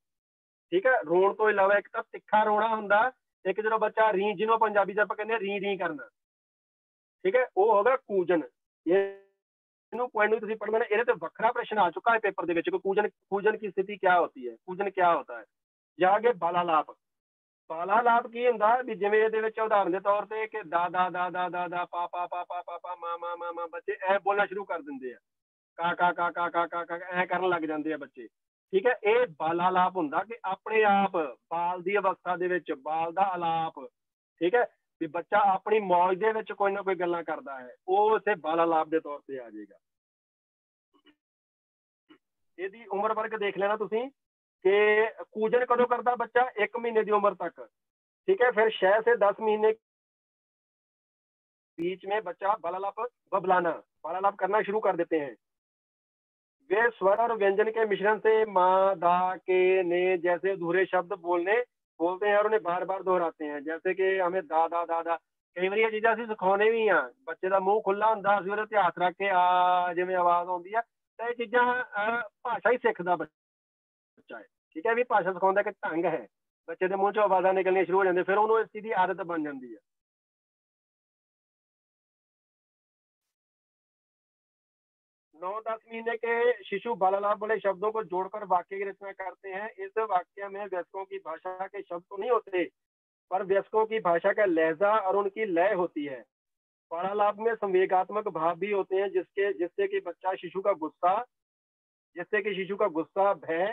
ਠੀਕ ਹੈ, ਰੋਣ ਤੋਂ ਇਲਾਵਾ ਇੱਕ ਤਾਂ ਤਿੱਖਾ ਰੋਣਾ ਹੁੰਦਾ, ਇੱਕ ਜਦੋਂ ਬੱਚਾ ਜਿਹਨੂੰ ਪੰਜਾਬੀ 'ਚ ਆਪਾਂ ਕਹਿੰਦੇ ਆ ਰੀ ਕਰਨਾ। ਠੀਕ ਹੈ, ਉਹ ਹੋਗਾ ਕੂਜਨ। ਇਹਨੂੰ ਪੁਆਇੰਟ ਨੂੰ ਤੁਸੀਂ ਪੜ੍ਹਨਾ। ਇਹਦੇ ਤੇ ਵੱਖਰਾ ਪ੍ਰਸ਼ਨ ਆ ਚੁੱਕਾ ਹੈ ਪੇਪਰ ਦੇ ਵਿੱਚ ਕਿ ਕੂਜਨ की स्थिति क्या होती है, ਕੂਜਨ क्या होता है। ਜਾਂ ਅੱਗੇ ਬਾਲਾਲਾਪ। ਬਾਲਾਲਾਪ ਕੀ ਹੁੰਦਾ ਵੀ ਜਿਵੇਂ ਇਹਦੇ ਵਿੱਚ ਉਦਾਹਰਨ ਦੇ ਤੌਰ ਤੇ ਕਿ ਦਾ ਦਾ ਦਾ ਦਾ ਦਾ ਦਾ ਪਾ ਪਾ ਪਾ ਪਾ ਪਾ ਪਾ ਮਾ ਮਾ ਮਾ ਮਾ, ਬੱਚੇ ਐ ਬੋਲਣਾ ਸ਼ੁਰੂ ਕਰ ਦਿੰਦੇ ਆ, ਕਾ ਕਾ ਕਾ ਕਾ ਕਾ ਕਾ ਕਾ ਐ ਕਰਨ ਲੱਗ ਜਾਂਦੇ ਆ ਬੱਚੇ। ਠੀਕ ਹੈ, ਇਹ ਬਾਲਾਲਾਪ ਹੁੰਦਾ ਕਿ ਆਪਣੇ ਆਪ ਬਾਲ ਦੀ ਅਵਸਥਾ ਦੇ ਵਿੱਚ ਬਾਲ ਦਾ ਆਲਾਪ। ਠੀਕ ਹੈ, ਵੀ ਬੱਚਾ ਆਪਣੀ ਮੌਜ ਦੇ ਵਿੱਚ ਕੋਈ ਨਾ ਕੋਈ ਗੱਲਾਂ ਕਰਦਾ ਹੈ, ਉਹ ਇੱਥੇ ਬਾਲਾਲਾਪ ਦੇ ਤੌਰ ਤੇ ਆ ਜਾਏਗਾ। ਇਹਦੀ ਉਮਰ ਵਰਗ ਦੇਖ ਲੈਣਾ ਤੁਸੀਂ ਕਿ ਕੂਜਨ ਕਦੋਂ करता बच्चा? 1 महीने की उम्र तक। ठीक है, फिर 6 से 10 महीने बीच में बच्चा बालालाप बालालाप करना शुरू कर देते हैं। वे स्वर और व्यंजन के मिश्रण से माँ, दा, के, ने जैसे अधूरे शब्द बोलते हैं और उन्हें बार बार दोहराते हैं। जैसे कि हमें दा दा दा दा कई बार चीज़ां ਅਸੀਂ ਸਿਖਾਉਂਦੇ ਵੀ ਹਾਂ। ਬੱਚੇ ਦਾ ਮੂੰਹ ਖੁੱਲਾ ਹੁੰਦਾ, ਅਸੀਂ ਉਹਦੇ ਤੇ ਹੱਥ ਰੱਖ ਕੇ ਆ ਜਿਵੇਂ ਆਵਾਜ਼ ਆਉਂਦੀ ਆ, ਤਾਂ ਇਹ ਚੀਜ਼ਾਂ ਭਾਸ਼ਾ ਹੀ ਸਿੱਖਦਾ ਬੱਚਾ ਹੈ। ਠੀਕ ਹੈ, ਵੀ ਭਾਸ਼ਾ ਸਿਖਾਉਣ ਦਾ ਇੱਕ ਢੰਗ ਹੈ। ਬੱਚੇ ਦੇ ਮੂੰਹ ਚੋਂ ਆਵਾਜ਼ਾਂ ਨਿਕਲਣੀਆਂ ਸ਼ੁਰੂ ਹੋ ਜਾਂਦੀਆਂ, ਫਿਰ ਉਹਨੂੰ ਇਸ ਚੀਜ਼ ਦੀ ਆਦਤ ਬਣ ਜਾਂਦੀ ਹੈ। 9-10 महीने के शिशु बालालाप वाले शब्दों को जोड़कर वाक्य की रचना करते हैं। इस वाक्य में वयस्कों की भाषा के शब्द तो नहीं होते, पर वयस्कों की भाषा का लहजा और उनकी लय होती है। बालालाप में संवेगात्मक भाव भी होते हैं जिससे कि शिशु का गुस्सा, भय,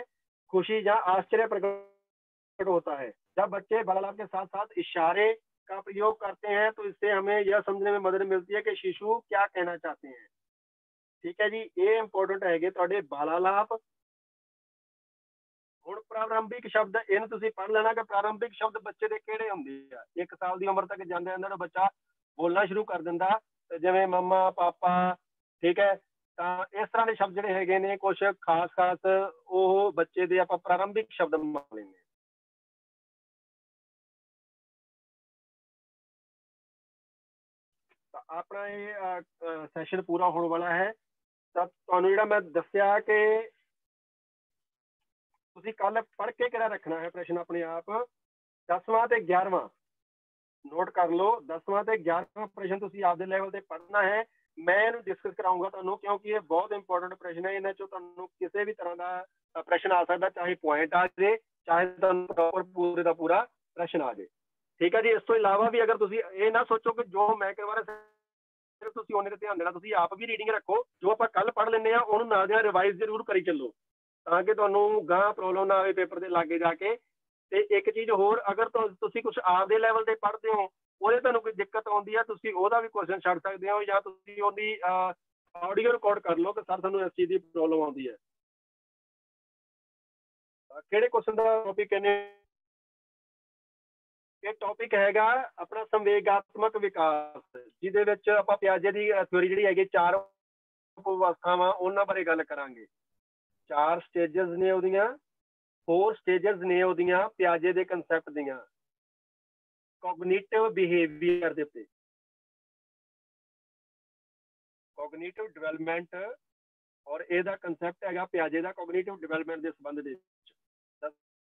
खुशी या आश्चर्य प्रकट होता है। जब बच्चे बालालाप के साथ साथ इशारे का प्रयोग करते हैं तो इससे हमें यह समझने में मदद मिलती है कि शिशु क्या कहना चाहते हैं। ठीक है जी, ये इंपॉर्टेंट है ਤੁਹਾਡੇ ਬਾਲਾਲਾਪ। ਹੁਣ ਪ੍ਰਾਰੰਭਿਕ ਸ਼ਬਦ, ਇਹਨੂੰ ਤੁਸੀਂ ਪੜ੍ਹ ਲੈਣਾ ਕਿ ਪ੍ਰਾਰੰਭਿਕ ਸ਼ਬਦ ਬੱਚੇ ਦੇ ਕਿਹੜੇ ਹੁੰਦੇ ਆ। 1 ਸਾਲ ਦੀ ਉਮਰ ਤੱਕ ਜਾਂਦੇ ਅੰਦਰ ਬੱਚਾ ਬੋਲਣਾ ਸ਼ੁਰੂ ਕਰ ਦਿੰਦਾ, ਜਿਵੇਂ ਮੰਮਾ, ਪਾਪਾ। ਠੀਕ ਹੈ, ਤਾਂ ਇਸ ਤਰ੍ਹਾਂ ਦੇ ਸ਼ਬਦ ਜਿਹੜੇ ਹੈਗੇ ਨੇ ਕੁਝ ਖਾਸ ਉਹ ਬੱਚੇ ਦੇ ਆਪਾਂ ਪ੍ਰਾਰੰਭਿਕ ਸ਼ਬਦ ਮੰਨ ਲੈਂਦੇ। ਆਪਣਾ ਇਹ ਸੈਸ਼ਨ ਪੂਰਾ ਹੋਣ ਵਾਲਾ ਹੈ। ਤਾਂ ਤੁਹਾਨੂੰ ਜਿਹੜਾ ਮੈਂ ਦੱਸਿਆ ਕਿ ਤੁਸੀਂ ਕੱਲ ਪੜ੍ਹ ਕੇ ਕਿਹੜਾ ਰੱਖਣਾ ਹੈ ਪ੍ਰਸ਼ਨ ਆਪਣੇ ਆਪ। 10ਵਾਂ ਤੇ 11ਵਾਂ ਨੋਟ ਕਰ ਲਓ। 10ਵਾਂ ਤੇ 11ਵਾਂ ਪ੍ਰਸ਼ਨ ਤੁਸੀਂ ਆਪਦੇ ਲੈਵਲ ਤੇ ਪੜ੍ਹਨਾ ਹੈ। ਮੈਂ ਇਹਨੂੰ ਡਿਸਕਸ ਕਰਾਊਂਗਾ ਤੁਹਾਨੂੰ, ਕਿਉਂਕਿ ਇਹ ਬਹੁਤ ਇੰਪੋਰਟੈਂਟ ਪ੍ਰਸ਼ਨ ਹੈ। ਇਹਨਾਂ ਚੋਂ ਤੁਹਾਨੂੰ ਕਿਸੇ ਵੀ ਤਰ੍ਹਾਂ ਦਾ ਪ੍ਰਸ਼ਨ ਆ ਸਕਦਾ, ਚਾਹੇ ਪੁਆਇੰਟ ਆ ਜਾਏ, ਚਾਹੇ ਤੁਹਾਨੂੰ ਪੂਰੇ ਦਾ ਪੂਰਾ ਪ੍ਰਸ਼ਨ ਆ ਜਾਏ। ਠੀਕ ਹੈ ਜੀ, ਇਸ ਤੋਂ ਇਲਾਵਾ ਵੀ ਅਗਰ ਤੁਸੀਂ ਇਹ ਨਾ ਸੋਚੋ ਕਿ ਜੋ ਮੈਂ ਕਈ ਵਾਰ ਤੁਸੀਂ ਉਹਨੇ ਤੇ ਧਿਆਨ ਦੇਣਾ, ਤੁਸੀਂ ਆਪ ਵੀ ਰੀਡਿੰਗ ਰੱਖੋ। ਜੋ ਆਪਾਂ ਕੱਲ ਪੜ੍ਹ ਲੈਂਦੇ ਹਾਂ ਉਹਨੂੰ ਨਾਲ ਦੀ ਨਾਲ ਰਿਵਾਈਜ਼ ਜ਼ਰੂਰ ਕਰੀ ਚੱਲੋ, ਤਾਂ ਕਿ ਤੁਹਾਨੂੰ ਗਾਂ ਪ੍ਰੋਬਲਮ ਨਾ ਆਵੇ ਪੇਪਰ ਦੇ ਲਾਗੇ ਜਾ ਕੇ। ਤੇ ਇੱਕ ਚੀਜ਼ ਹੋਰ, ਅਗਰ ਤੁਸੀਂ ਕੁਝ ਆਪਦੇ ਲੈਵਲ ਤੇ ਪੜ੍ਹਦੇ ਹੋ ਉਹਦੇ ਤੁਹਾਨੂੰ ਕੋਈ ਦਿੱਕਤ ਆਉਂਦੀ ਹੈ ਤੁਸੀਂ ਉਹਦਾ ਵੀ ਕੁਐਸਚਨ ਛੱਡ ਸਕਦੇ ਹੋ ਜਾਂ ਤੁਸੀਂ ਉਹਦੀ ਆਡੀਓ ਰਿਕਾਰਡ ਕਰ ਲਓ ਕਿ ਸਰ ਸਾਨੂੰ ਇਸ ਚੀਜ਼ ਦੀ ਪ੍ਰੋਬਲਮ ਆਉਂਦੀ ਹੈ। ਕਿਹੜੇ ਕੁਐਸਚਨ ਦਾ ਟੌਪਿਕ ਕਹਿੰਦੇ? ਇਹ ਟੌਪਿਕ ਹੈਗਾ ਆਪਣਾ ਸੰਵੇਗਾਤਮਕ ਵਿਕਾਸ, ਜਿਹਦੇ ਵਿੱਚ ਆਪਾਂ ਪਿਆਜੇ ਦੀ ਥਿਊਰੀ ਜਿਹੜੀ ਹੈਗੀ 4 ਉਪ ਅਵਸਥਾਵਾਂ ਉਹਨਾਂ ਬਾਰੇ ਗੱਲ ਕਰਾਂਗੇ। 4 ਸਟੇਜਸ ਨੇ ਉਹਦੀਆਂ, 4 ਸਟੇਜਸ ਨੇ ਉਹਦੀਆਂ ਪਿਆਜੇ ਦੇ ਕੰਸੈਪਟ ਦੀਆਂ ਕੋਗਨੀਟਿਵ ਬਿਹੇਵੀਅਰ ਦੇ ਉੱਤੇ। ਕੋਗਨੀਟਿਵ ਡਿਵੈਲਪਮੈਂਟ ਔਰ ਇਹਦਾ ਕੰਸੈਪਟ ਹੈਗਾ ਪਿਆਜੇ ਦਾ ਕੋਗਨੀਟਿਵ ਡਿਵੈਲਪਮੈਂਟ ਦੇ ਸੰਬੰਧ ਦੇ ਵਿੱਚ।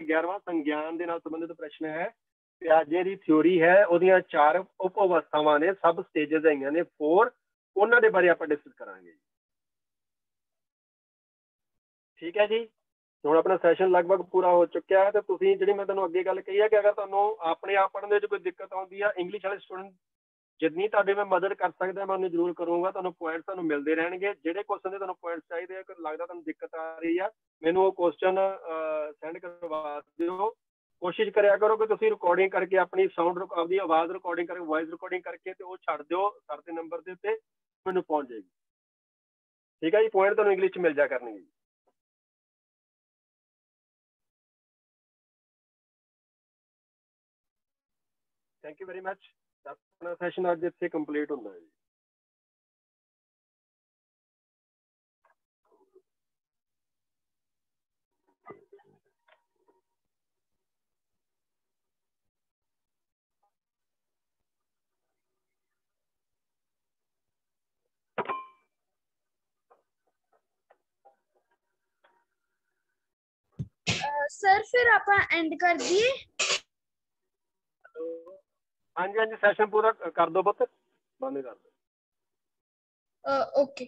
11ਵਾਂ ਸੰਗਿਆਨ ਦੇ ਨਾਲ ਸੰਬੰਧਿਤ ਪ੍ਰਸ਼ਨ ਹੈ। ਪਿਆਜੇ ਦੀ ਥਿਊਰੀ ਹੈ, ਉਹਦੀਆਂ 4 ਉਪ ਅਵਸਥਾਵਾਂ ਨੇ, ਸਬ ਸਟੇਜਸ ਹੈਗੀਆਂ ਨੇ 4, ਉਹਨਾਂ ਦੇ ਬਾਰੇ ਆਪਾਂ ਡਿਸਕਸ ਕਰਾਂਗੇ। ਠੀਕ ਹੈ ਜੀ, ਹੁਣ ਆਪਣਾ ਸੈਸ਼ਨ ਲਗਭਗ ਪੂਰਾ ਹੋ ਚੁੱਕਿਆ ਹੈ। ਤੇ ਤੁਸੀਂ ਜਿਹੜੀ ਮੈਂ ਤੁਹਾਨੂੰ ਅੱਗੇ ਗੱਲ ਕਹੀ ਹੈ ਕਿ ਅਗਰ ਤੁਹਾਨੂੰ ਆਪਣੇ ਆਪ ਪੜ੍ਹਨ ਦੇ ਵਿੱਚ ਕੋਈ ਦਿੱਕਤ ਆਉਂਦੀ ਆ, ਇੰਗਲਿਸ਼ ਵਾਲੇ ਸਟੂਡੈਂਟ ਜਿੰਨੀ ਤੁਹਾਡੀ ਮੈਂ ਮਦਦ ਕਰ ਸਕਦਾ ਮੈਂ ਉਹਨੂੰ ਜ਼ਰੂਰ ਕਰੂੰਗਾ। ਤੁਹਾਨੂੰ ਪੁਆਇੰਟ ਤੁਹਾਨੂੰ ਮਿਲਦੇ ਰਹਿਣਗੇ। ਜਿਹੜੇ ਕੁਐਸਚਨ ਦੇ ਤੁਹਾਨੂੰ ਪੁਆਇੰਟ ਚਾਹੀਦੇ ਆ, ਕਿ ਲੱਗਦਾ ਤੁਹਾਨੂੰ ਦਿੱਕਤ ਆ ਰਹੀ ਆ, ਮੈਨੂੰ ਉਹ ਕੁਐਸਚਨ ਸੈਂਡ ਕਰਵਾ ਦਿਓ। ਕੋਸ਼ਿਸ਼ ਕਰਿਆ ਕਰੋ ਕਿ ਤੁਸੀਂ ਰਿਕਾਰਡਿੰਗ ਕਰਕੇ ਆਪਣੀ ਸਾਊਂਡ ਆਪਦੀ ਆਵਾਜ਼ ਰਿਕਾਰਡਿੰਗ ਕਰਕੇ, ਵੌਇਸ ਰਿਕਾਰਡਿੰਗ ਕਰਕੇ ਤੇ ਉਹ ਛੱਡ ਦਿਓ ਸਰ ਦੇ ਨੰਬਰ ਦੇ ਉੱਤੇ, ਮੈਨੂੰ ਪਹੁੰਚ ਜਾਏਗੀ। ਠੀਕ ਹੈ ਜੀ, ਪੁਆਇੰਟ ਤੁਹਾਨੂੰ ਇੰਗਲਿਸ਼ 'ਚ ਮਿਲ ਜਾ ਕਰਨਗੇ। Thank you very much. ਆਪਣਾ ਸੈਸ਼ਨ ਅੱਜ ਇੱਥੇ ਕੰਪਲੀਟ ਹੁੰਦਾ ਹੈ ਜੀ। सर फिर आप एंड कर दिए? हाँ जी हाँ जी, सैशन पूरा कर दो पुत, बंद कर दो। ओके।